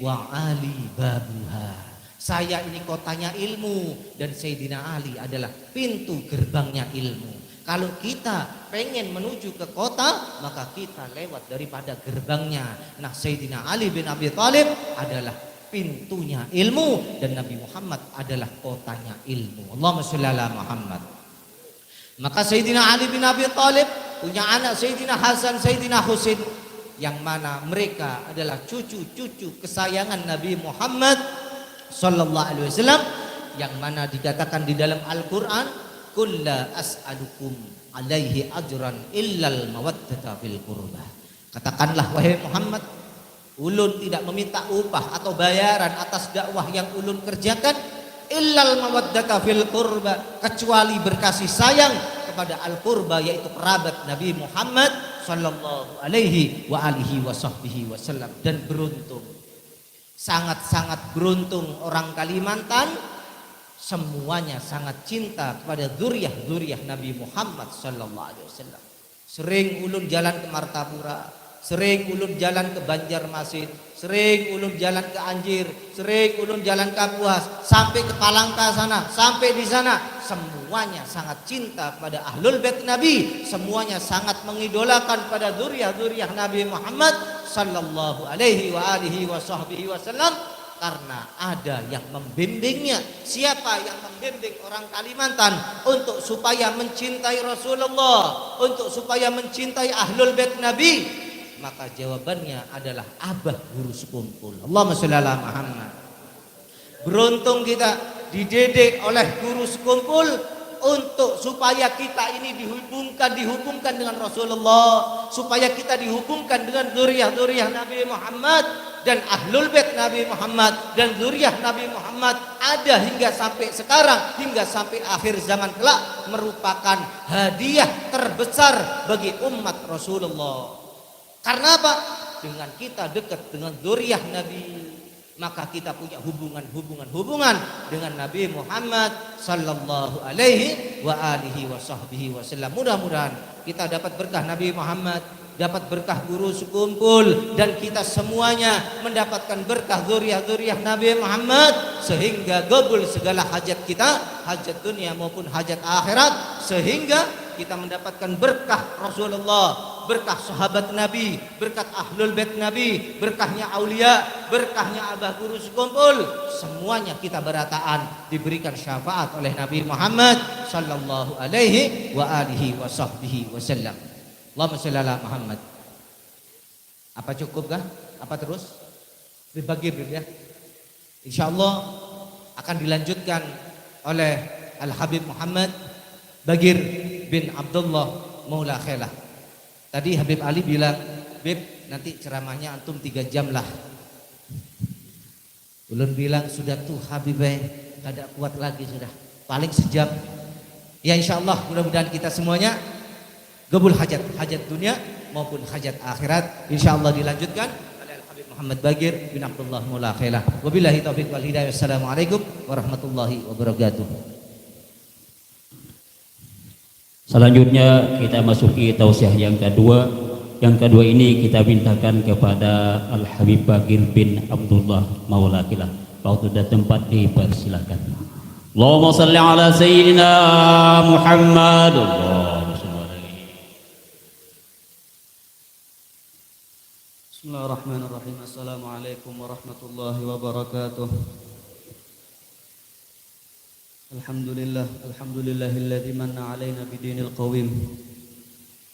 wa ali babuha. Saya ini kotanya ilmu dan Sayyidina Ali adalah pintu gerbangnya ilmu. Kalau kita pengen menuju ke kota, maka kita lewat daripada gerbangnya. Nah, Sayyidina Ali bin Abi Thalib adalah pintunya ilmu dan Nabi Muhammad adalah kotanya ilmu. Allahumma sholli ala Muhammad. Maka Sayyidina Ali bin Abi Thalib punya anak Sayyidina Hasan, Sayyidina Husain, yang mana mereka adalah cucu-cucu kesayangan Nabi Muhammad sallallahu alaihi wasallam, yang mana dikatakan di dalam Al-Qur'an, qul la as'alukum alaihi ajran illal mawaddata fil qurba. Katakanlah wahai Muhammad, ulun tidak meminta upah atau bayaran atas dakwah yang ulun kerjakan, illal mawaddata fil qurba, kecuali berkasih sayang kepada al-qurba, yaitu kerabat Nabi Muhammad sallallahu alaihi wa alihi wasallam. Dan beruntung, sangat-sangat beruntung orang Kalimantan, semuanya sangat cinta kepada zuriyah Nabi Muhammad sallallahu alaihi wasallam. Sering ulun jalan ke Martapura, Sering ulun jalan ke Banjarmasin, sering ulun jalan ke Anjir, sering ulun jalan ke Kapuas, sampai ke Palangka sana, sampai di sana semuanya sangat cinta pada Ahlul Bait Nabi, semuanya sangat mengidolakan pada zuriyah-zuriyah Nabi Muhammad sallallahu alaihi wa alihi wasallam, karena ada yang membimbingnya. Siapa yang membimbing orang Kalimantan untuk supaya mencintai Rasulullah, untuk supaya mencintai Ahlul Bait Nabi? Maka jawabannya adalah abah guru sekumpul. Allahumma sholli ala Muhammad. Beruntung kita dididik oleh guru sekumpul untuk supaya kita ini dihubungkan dengan Rasulullah, supaya kita dihubungkan dengan zuriyah-zuriyah Nabi Muhammad dan Ahlul Bait Nabi Muhammad dan zuriyah Nabi Muhammad ada hingga sampai sekarang, hingga sampai akhir zaman kelak, merupakan hadiah terbesar bagi umat Rasulullah. Karena apa? Dengan kita dekat dengan zuriyah Nabi, maka kita punya hubungan dengan Nabi Muhammad sallallahu alaihi wa alihi wasallam. Mudah-mudahan kita dapat berkah Nabi Muhammad, dapat berkah guru sekumpul, dan kita semuanya mendapatkan berkah zuriyah-zuriyah Nabi Muhammad, sehingga gabul segala hajat kita, hajat dunia maupun hajat akhirat, sehingga kita mendapatkan berkah Rasulullah, berkah sahabat Nabi, berkat Ahlul Bait Nabi, berkahnya aulia, berkahnya abah guru sekumpul, semuanya kita berataan diberikan syafaat oleh Nabi Muhammad sallallahu alaihi wa alihi wasallam. Allahumma sholli ala Muhammad. Apa cukupkah? Apa terus? Dibagi ya. Insyaallah akan dilanjutkan oleh Al Habib Muhammad Bagir bin Abdullah Maula Khelah. Tadi Habib Ali bilang, "Bib, nanti ceramahnya antum 3 jam lah." Ulun bilang, "Sudah tuh Habib, kada kuat lagi sudah. Paling sejam." Ya insyaallah mudah-mudahan kita semuanya gabul hajat dunia maupun hajat akhirat insyaallah dilanjutkan oleh Al Habib Muhammad Bagir bin Abdullah Maula Khelah. Wabillahi taufiq wal hidayah. Wassalamualaikum warahmatullahi wabarakatuh. Selanjutnya kita masuki tausiah yang kedua. Yang kedua ini kita mintakan kepada Al Habib Bagir bin Abdullah Maula Khelah. Waktu dan tempat dipersilakan. Allahumma salli ala sayyidina Muhammad. Bismillahirrahmanirrahim. Assalamualaikum warahmatullahi wabarakatuh. Alhamdulillahilladzi manna 'alaina bidinil qawim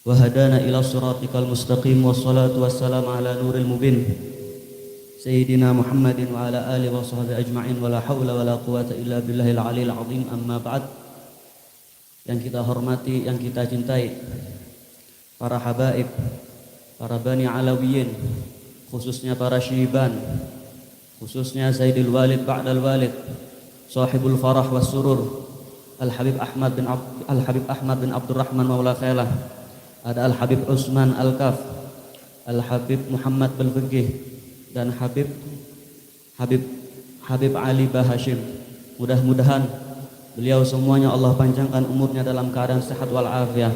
wa hadana ila siratikal mustaqim, wassalatu wassalamu ala nuril mubin sayyidina Muhammadin wa ala alihi wa sahbihi ajma'in, wa la haula wa la quwata illa billahil aliyil azim. Amma ba'd. Yang kita hormati, yang kita cintai, para habaib, para Bani Alawiyin, khususnya para Syiban, khususnya Sayyidil Walid Ba'dal Walid, Sahibul Farah was Surur, Al Habib Ahmad bin Abdurrahman Maula Khelah, ada Al Habib Utsman Al Kaf, Al Habib Muhammad bin Fiqih, dan Habib Ali Bahashim. Mudah-mudahan beliau semuanya Allah panjangkan umurnya dalam keadaan sehat wal afiah.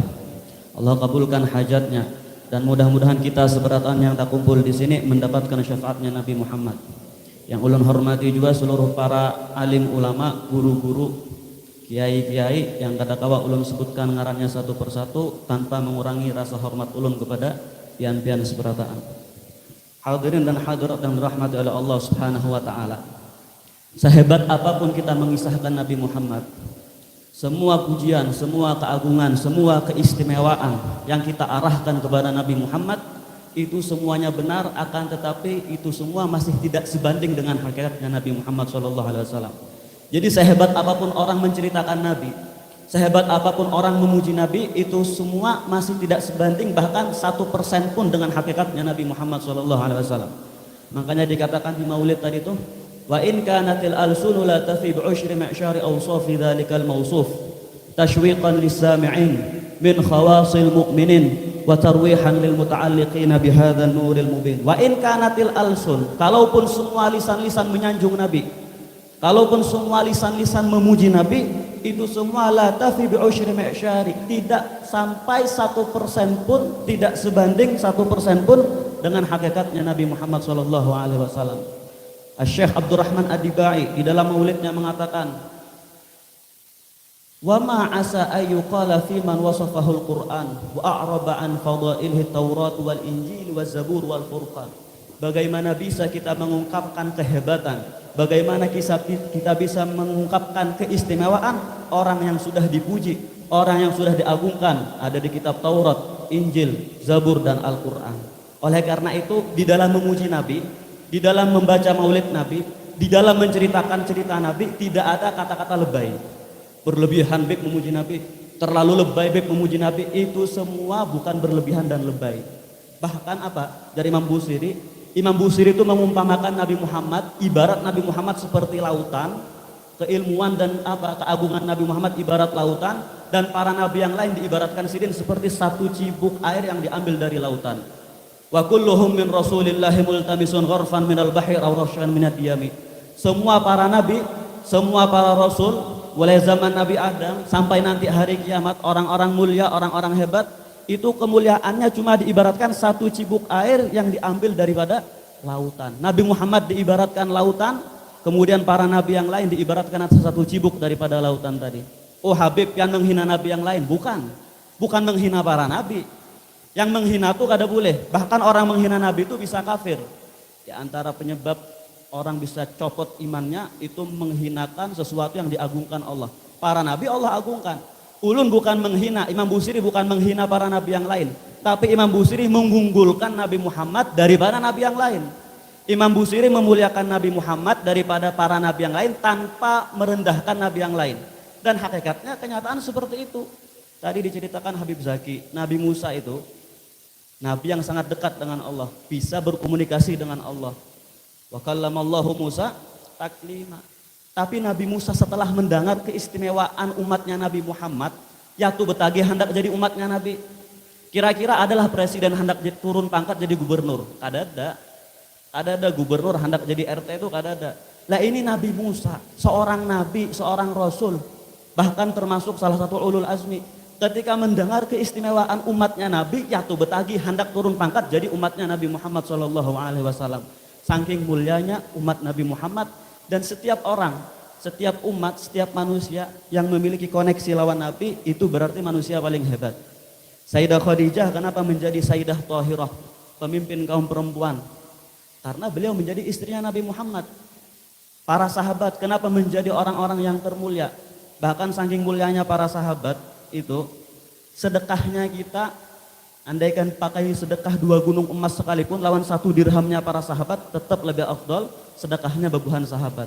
Allah kabulkan hajatnya, dan mudah-mudahan kita seberatan yang tak kumpul di sini mendapatkan syafaatnya Nabi Muhammad. Yang ulun hormati juga seluruh para alim ulama, guru-guru, kiai-kiai yang kadang-kala ulun sebutkan ngarannya satu persatu tanpa mengurangi rasa hormat ulun kepada pian-pian seberataan. Hadirin dan hadirat yang dirahmati oleh Allah Subhanahu wa taala. Sehebat apapun kita mengisahkan Nabi Muhammad, semua pujian, semua keagungan, semua keistimewaan yang kita arahkan kepada Nabi Muhammad itu semuanya benar, akan tetapi itu semua masih tidak sebanding dengan hakikatnya Nabi Muhammad SAW. Jadi sehebat apapun orang menceritakan Nabi, sehebat apapun orang memuji Nabi, itu semua masih tidak sebanding bahkan 1% pun dengan hakikatnya Nabi Muhammad SAW. Makanya dikatakan di Maulid tadi itu, wa in kanatil alsunu la tafi bi'ushri ma'syari awsafi dzalikal mawsuf tashwiqan lis-sami'in min khawasil mu'minin wa tarwihan lil muta'alliqina bihadzal nuril mubin. Wa in kanatil alsun, kalaupun semua lisan-lisan menyanjung Nabi, kalaupun semua lisan-lisan memuji Nabi, itu semua la tafi bi usyri mi'syari, tidak sampai 1% pun, tidak sebanding 1% pun dengan hakikatnya Nabi Muhammad sallallahu alaihi wasallam. Asy-Syaikh Abdurrahman Ad-Dibai di dalam maulidnya mengatakan, wa ma asa ayyuqala fi man wasafahu al-Qur'an wa a'raba an fadailhi Taurat wal Injil wal Zabur wal Furqan. Bagaimana bisa kita mengungkapkan kehebatan, bagaimana kita bisa mengungkapkan keistimewaan orang yang sudah dipuji, orang yang sudah diagungkan ada di kitab Taurat, Injil, Zabur dan Al-Qur'an. Oleh karena itu di dalam memuji Nabi, di dalam membaca maulid Nabi, di dalam menceritakan cerita Nabi tidak ada kata-kata lebay. Berlebihan beb memuji Nabi, terlalu lebay beb memuji Nabi, itu semua bukan berlebihan dan lebay. Bahkan apa? Dari Imam Busiri itu mengumpamakan Nabi Muhammad, ibarat Nabi Muhammad seperti lautan, keilmuan dan keagungan Nabi Muhammad ibarat lautan, dan para nabi yang lain diibaratkan sidin seperti satu cibuk air yang diambil dari lautan. Wa kulluhum min rasulillahi multamisun gharfan minal bahir aw rasyan minad diyami. Semua para nabi, semua para rasul, mulai zaman Nabi Adam sampai nanti hari kiamat, orang-orang mulia, orang-orang hebat, itu kemuliaannya cuma diibaratkan satu cibuk air yang diambil daripada lautan. Nabi Muhammad diibaratkan lautan, kemudian para nabi yang lain diibaratkan satu cibuk daripada lautan tadi. Oh Habib yang menghina nabi yang lain, bukan menghina para nabi. Yang menghina itu kada boleh, bahkan orang menghina nabi itu bisa kafir. Di antara penyebab orang bisa copot imannya itu menghinakan sesuatu yang diagungkan Allah. Para nabi Allah agungkan. Ulun bukan menghina, Imam Busiri bukan menghina para nabi yang lain, tapi Imam Busiri mengunggulkan Nabi Muhammad daripada nabi yang lain. Imam Busiri memuliakan Nabi Muhammad daripada para nabi yang lain tanpa merendahkan nabi yang lain. Dan hakikatnya kenyataan seperti itu. Tadi diceritakan Habib Zaki, Nabi Musa itu nabi yang sangat dekat dengan Allah, bisa berkomunikasi dengan Allah. Wa kallamallahu Musa taklima. Tapi Nabi Musa setelah mendengar keistimewaan umatnya Nabi Muhammad, yaitu betagi hendak jadi umatnya Nabi. Kira-kira adalah presiden hendak turun pangkat jadi gubernur? Kada ada gubernur hendak jadi RT itu kada ada. Lah ini Nabi Musa, seorang nabi, seorang rasul, bahkan termasuk salah satu ulul azmi. Ketika mendengar keistimewaan umatnya Nabi, yaitu betagi hendak turun pangkat jadi umatnya Nabi Muhammad SAW. Saking mulianya umat Nabi Muhammad. Dan setiap orang, setiap umat, setiap manusia yang memiliki koneksi lawan Nabi itu berarti manusia paling hebat. Sayyidah Khadijah kenapa menjadi Sayyidah Thahirah, pemimpin kaum perempuan? Karena beliau menjadi istrinya Nabi Muhammad. Para sahabat kenapa menjadi orang-orang yang termulia? Bahkan saking mulianya para sahabat itu, sedekahnya kita, andaikan pakai sedekah 2 gunung emas sekalipun lawan 1 dirhamnya para sahabat tetap lebih afdal sedekahnya babuhan sahabat.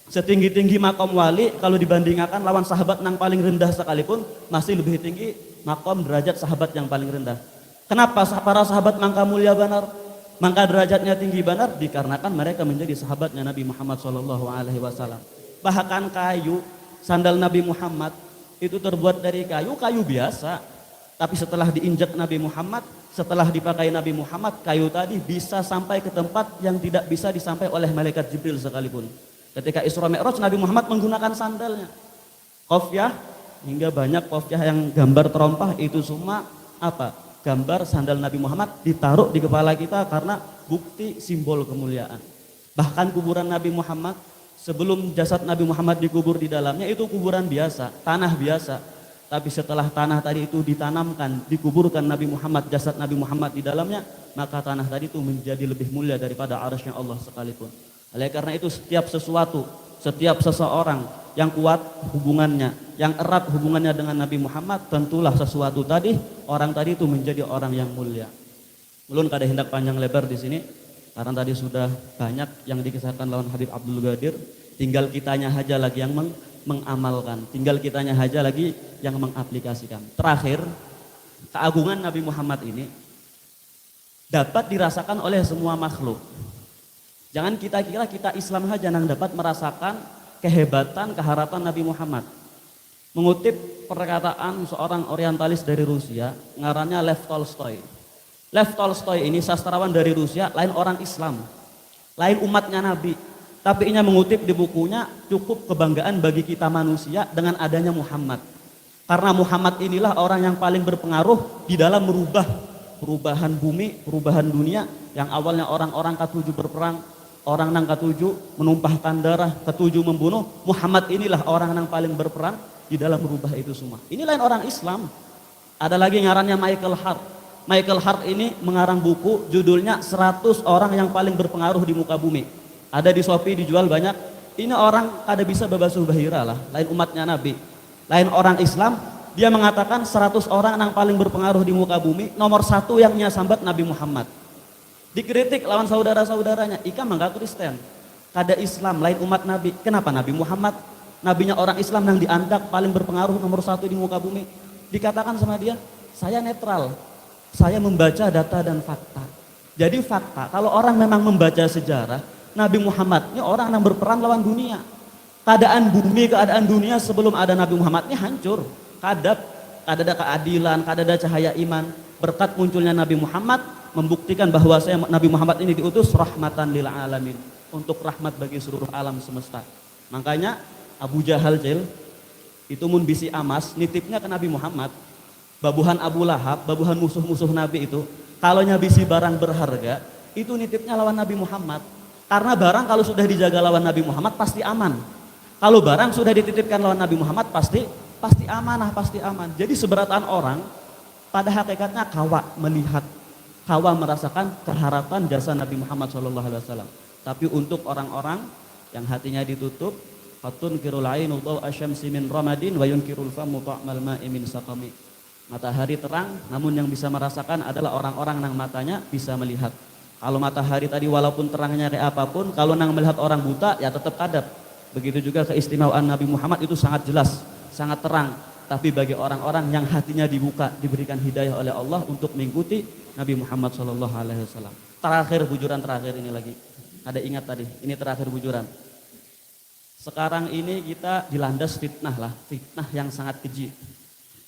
Setinggi-tinggi makom wali kalau dibandingkan lawan sahabat yang paling rendah sekalipun masih lebih tinggi makom derajat sahabat yang paling rendah. Kenapa para sahabat mangka mulia benar, mangka derajatnya tinggi benar? Dikarenakan mereka menjadi sahabatnya Nabi Muhammad SAW. Bahkan kayu sandal Nabi Muhammad itu terbuat dari kayu biasa. Tapi setelah diinjak Nabi Muhammad, setelah dipakai Nabi Muhammad, kayu tadi bisa sampai ke tempat yang tidak bisa disampai oleh malaikat Jibril sekalipun. Ketika Isra Mi'raj, Nabi Muhammad menggunakan sandalnya. Qafiyah, hingga banyak qafiyah yang gambar terompah, itu semua apa? Gambar sandal Nabi Muhammad ditaruh di kepala kita karena bukti simbol kemuliaan. Bahkan kuburan Nabi Muhammad, sebelum jasad Nabi Muhammad dikubur di dalamnya, itu kuburan biasa, tanah biasa. Tapi setelah tanah tadi itu ditanamkan, dikuburkan Nabi Muhammad, jasad Nabi Muhammad di dalamnya, maka tanah tadi itu menjadi lebih mulia daripada arasy-Nya Allah sekalipun. Oleh karena itu setiap sesuatu, setiap seseorang yang kuat hubungannya, yang erat hubungannya dengan Nabi Muhammad, tentulah sesuatu tadi, orang tadi itu menjadi orang yang mulia. Ulun kada hendak panjang lebar di sini, karena tadi sudah banyak yang dikisahkan lawan Habib Abdul Ghadir, tinggal kitanya saja lagi yang mengamalkan, tinggal kitanya saja lagi yang mengaplikasikan. Terakhir, keagungan Nabi Muhammad ini dapat dirasakan oleh semua makhluk. Jangan kita kira kita Islam saja yang dapat merasakan kehebatan, keharapan Nabi Muhammad. Mengutip perkataan seorang orientalis dari Rusia, ngarannya Lev Tolstoy. Lev Tolstoy ini sastrawan dari Rusia, lain orang Islam, lain umatnya Nabi. Tapi ia mengutip di bukunya, cukup kebanggaan bagi kita manusia dengan adanya Muhammad. Karena Muhammad inilah orang yang paling berpengaruh di dalam merubah perubahan bumi, perubahan dunia, yang awalnya orang-orang ketujuh berperang, orang nang ketujuh menumpahkan darah, ketujuh membunuh. Muhammad inilah orang yang paling berperan di dalam merubah itu semua. Inilah orang Islam. Ada lagi ngarannya Michael Hart. Michael Hart ini mengarang buku judulnya 100 orang yang paling berpengaruh di muka bumi. Ada di Shopee, dijual banyak. Ini orang kada bisa babasuh bahira lah, lain umatnya Nabi. Lain orang Islam, dia mengatakan 100 orang yang paling berpengaruh di muka bumi, nomor 1 yang sambat Nabi Muhammad. Dikritik lawan saudara-saudaranya, ika mangga Kristen, kada Islam, lain umat Nabi. Kenapa Nabi Muhammad, nabinya orang Islam yang dianggap paling berpengaruh nomor 1 di muka bumi? Dikatakan sama dia, saya netral, saya membaca data dan fakta. Jadi fakta, kalau orang memang membaca sejarah, Nabi Muhammad ini orang yang berperang lawan dunia. Keadaan bumi, keadaan dunia sebelum ada Nabi Muhammad ini hancur. Kada ada keadilan, kada ada cahaya iman. Berkat munculnya Nabi Muhammad membuktikan bahwa Nabi Muhammad ini diutus rahmatan lil alamin, untuk rahmat bagi seluruh alam semesta. Makanya Abu Jahal itu mun bisi amas nitipnya ke Nabi Muhammad. Babuhan Abu Lahab, babuhan musuh-musuh Nabi itu, kalau bisi barang berharga, itu nitipnya lawan Nabi Muhammad. Karena barang kalau sudah dijaga lawan Nabi Muhammad pasti aman. Kalau barang sudah dititipkan lawan Nabi Muhammad pasti amanah, pasti aman. Jadi seberatan orang pada hakikatnya kawa melihat, kawa merasakan keharapan jasa Nabi Muhammad SAW. Tapi untuk orang-orang yang hatinya ditutup, fatun kirul ainu daw asyamsi min ramadin wa yunkirul famu ta'mal ma'i min saqami. Matahari terang, namun yang bisa merasakan adalah orang-orang yang matanya bisa melihat. Kalau matahari tadi walaupun terangnya kayak apapun, kalau nang melihat orang buta ya tetap kadap. Begitu juga keistimewaan Nabi Muhammad itu sangat jelas, sangat terang. Tapi bagi orang-orang yang hatinya dibuka, diberikan hidayah oleh Allah untuk mengikuti Nabi Muhammad SAW. Terakhir, bujuran terakhir ini lagi. Ada ingat tadi, ini terakhir bujuran. Sekarang ini kita dilandas fitnah lah, fitnah yang sangat keji.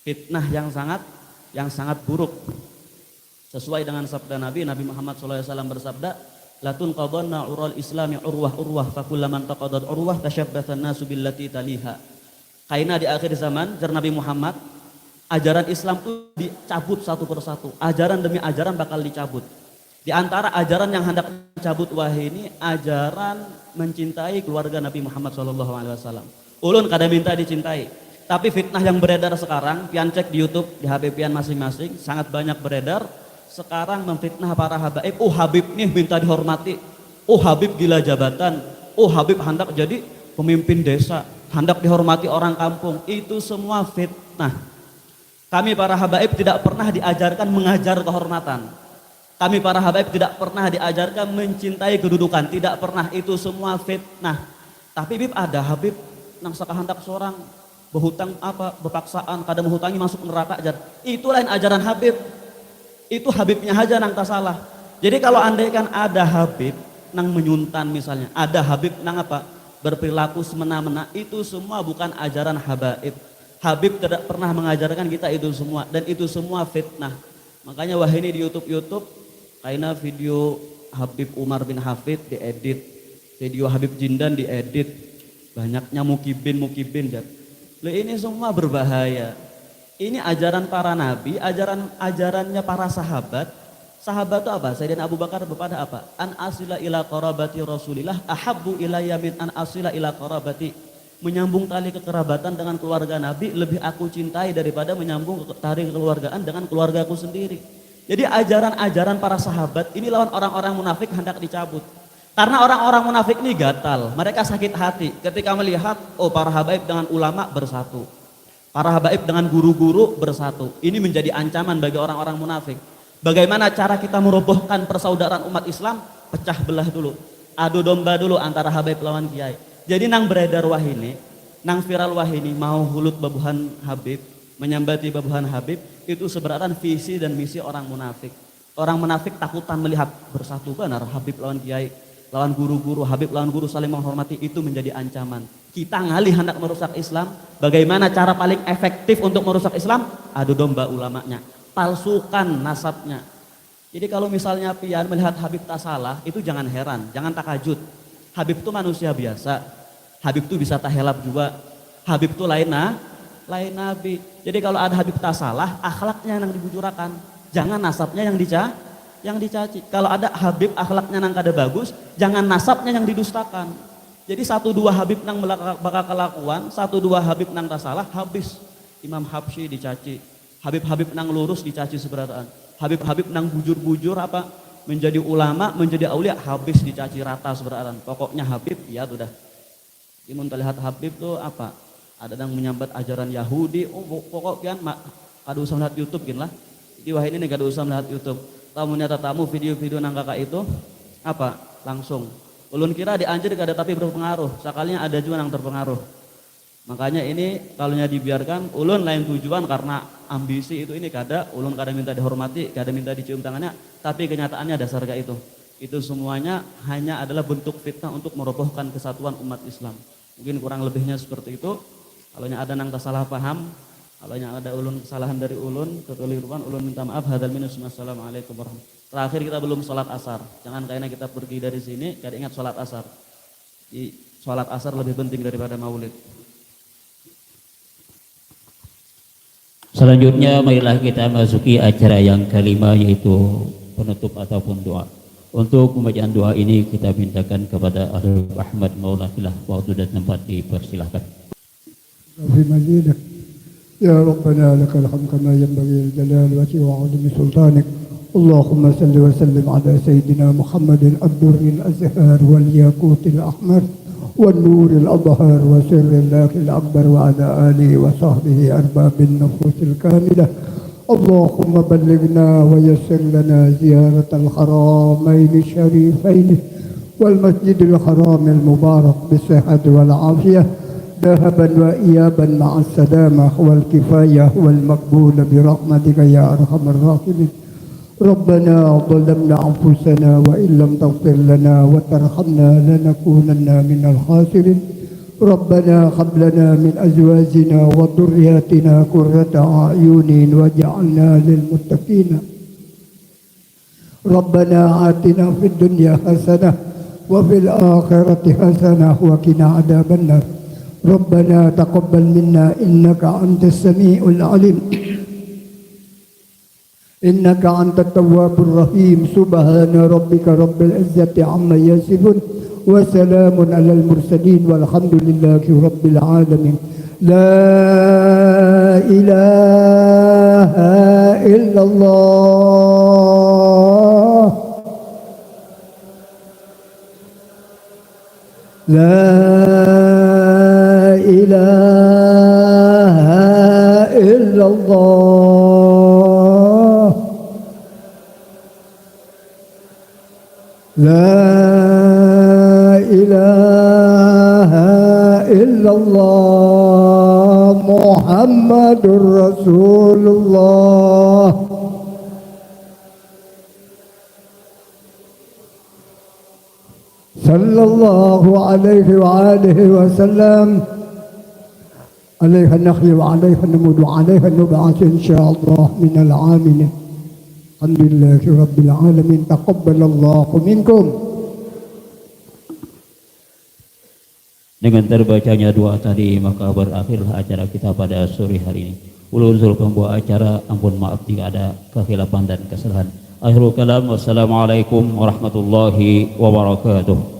Fitnah yang sangat buruk. Sesuai dengan sabda Nabi Muhammad SAW bersabda, latun qadhanna ural islami urwah fakullaman taqadat urwah tashabbathan nasu billati taliha. Kaina di akhir zaman, jar Nabi Muhammad, ajaran Islam itu dicabut satu persatu. Ajaran demi ajaran bakal dicabut. Di antara ajaran yang hendak dicabut ini, ajaran mencintai keluarga Nabi Muhammad SAW. Ulun kada minta dicintai. Tapi fitnah yang beredar sekarang, pian cek di YouTube, di HP pian masing-masing, sangat banyak beredar. Sekarang memfitnah para habaib. Oh Habib nih minta dihormati. Oh Habib gila jabatan. Oh Habib hendak jadi pemimpin desa, hendak dihormati orang kampung. Itu semua fitnah. Kami para habaib tidak pernah diajarkan mengajar kehormatan. Kami para habaib tidak pernah diajarkan mencintai kedudukan. Tidak pernah, itu semua fitnah. Tapi Habib ada Habib nang sakahandak seorang berhutang berpaksaan, kadang menghutangi masuk neraka ajar. Itu lain ajaran Habib. Itu Habibnya aja nang tak salah. Jadi kalau andaikan ada Habib nang menyuntan misalnya, ada Habib nang berperilaku semena-mena, itu semua bukan ajaran habaib. Habib tidak pernah mengajarkan kita itu semua, dan itu semua fitnah. Makanya wah ini di YouTube kaina video Habib Umar bin Hafid diedit, video Habib Jindan diedit, banyaknya mukibin jat. Ini semua berbahaya. Ini ajaran para nabi, ajarannya para sahabat. Sahabat itu apa? Sayyidina Abu Bakar berpada apa? An asila ila qarabati Rasulillah ahabbu ilayya min an asila ila qarabati. Menyambung tali kekerabatan dengan keluarga Nabi lebih aku cintai daripada menyambung tali kekeluargaan dengan keluargaku sendiri. Jadi ajaran-ajaran para sahabat ini lawan orang-orang munafik hendak dicabut. Karena orang-orang munafik ini gatal, mereka sakit hati ketika melihat para habaib dengan ulama bersatu. Para habaib dengan guru-guru bersatu. Ini menjadi ancaman bagi orang-orang munafik. Bagaimana cara kita merobohkan persaudaraan umat Islam? Pecah belah dulu. Adu domba dulu antara habaib lawan kiai. Jadi nang beredar wahini, nang viral wahini mau hulut babuhan habib, menyambati babuhan habib, itu sebenarnya visi dan misi orang munafik. Orang munafik takutan melihat bersatu benar habib lawan kiai, lawan guru-guru, habib lawan guru saling menghormati, itu menjadi ancaman. Kita ngalih hendak merusak Islam, bagaimana cara paling efektif untuk merusak Islam? Adu domba ulamanya, palsukan nasabnya. Jadi kalau misalnya pian melihat Habib tak salah, itu jangan heran, jangan takajud. Habib itu manusia biasa. Habib itu bisa tahelap juga. Habib itu lain nabi. Jadi kalau ada Habib tak salah, akhlaknya yang dibujurakan. Jangan nasabnya yang dicaci. Kalau ada Habib akhlaknya yang kada bagus, jangan nasabnya yang didustakan. Jadi 1-2 Habib nang bakal kelakuan, 1-2 Habib nang tak salah, habis. Imam Habsyi dicaci. Habib-habib nang lurus dicaci seberataan. Habib-habib nang bujur-bujur apa menjadi ulama, menjadi aulia, habis dicaci rata seberataan. Pokoknya Habib ya sudah. Imun terlihat Habib tuh apa? Ada yang menyambat ajaran Yahudi, pokoknya kada usah melihat YouTube gin lah. Di wah ini kada usah melihat YouTube. Tamu video-video nang kakak itu apa? Langsung. Ulun kira dianjur kada tapi berpengaruh. Sekalinya ada juga yang terpengaruh. Makanya ini kalau dibiarkan ulun lain tujuan karena ambisi itu ini kada, ulun kada minta dihormati, kada minta dicium tangannya, tapi kenyataannya dasar kayak itu. Itu semuanya hanya adalah bentuk fitnah untuk merobohkan kesatuan umat Islam. Mungkin kurang lebihnya seperti itu. Kalau ada nang salah paham, kalau ada ulun kesalahan dari ulun, kekeliruan ulun minta maaf. Hadzal minus. Wassalamualaikum warahmatullahi wabarakatuh. Terakhir kita belum sholat asar. Jangan kayaknya kita pergi dari sini kada ingat sholat asar. Sholat asar lebih penting daripada maulid. Selanjutnya marilah kita masuki acara yang kelima, yaitu penutup ataupun doa. Untuk pembacaan doa ini kita mintakan kepada Ahlul Ahmad Maulafillah. Waktu dan tempat dipersilahkan. في مجيدك يا ربنا لك الحمد كما ينبغي لجلال وجهك وعظيم سلطانك اللهم صل وسلم على سيدنا محمد الدر الأزهار والياقوت الأحمر والنور الأظهر وسر الله الأكبر وعلى آله وصحبه أرباب النفوس الكاملة اللهم بلغنا ويسر لنا زيارة الحرمين الشريفين والمسجد الحرام المبارك بالصحة والعافية ذهبا وإيابا مع السلامة والكفاية والمقبول برحمتك يا أرحم الراحمين ربنا ظلمنا أنفسنا وإن لم تغفر لنا وترحمنا لنكونن من الخاسرين ربنا هب لنا من أزواجنا وذرياتنا قرة أعين واجعلنا للمتقين ربنا آتنا في الدنيا حسنة وفي الآخرة حسنة وقنا عذاب النار ربنا تقبل منا إنك أنت السميع العليم إنك أنت التواب الرحيم سبحان ربك رب العزة عما يصفون وسلام على المرسلين والحمد لله رب العالمين لا إله إلا الله لا إله إلا الله لا إله إلا الله محمد رسول الله صلى الله عليه وآله وسلم عليها النخل وعليها النمود وعليها النبعث إن شاء الله من العاملين الحمد لله رب العالمين تقبل الله منكم. Dengan terbacanya doa tadi maka berakhirlah acara kita pada sore hari ini. Ulun pembawa acara, ampun maaf jika ada kekhilafan dan kesalahan. Akhirul kalam, wassalamualaikum warahmatullahi wabarakatuh.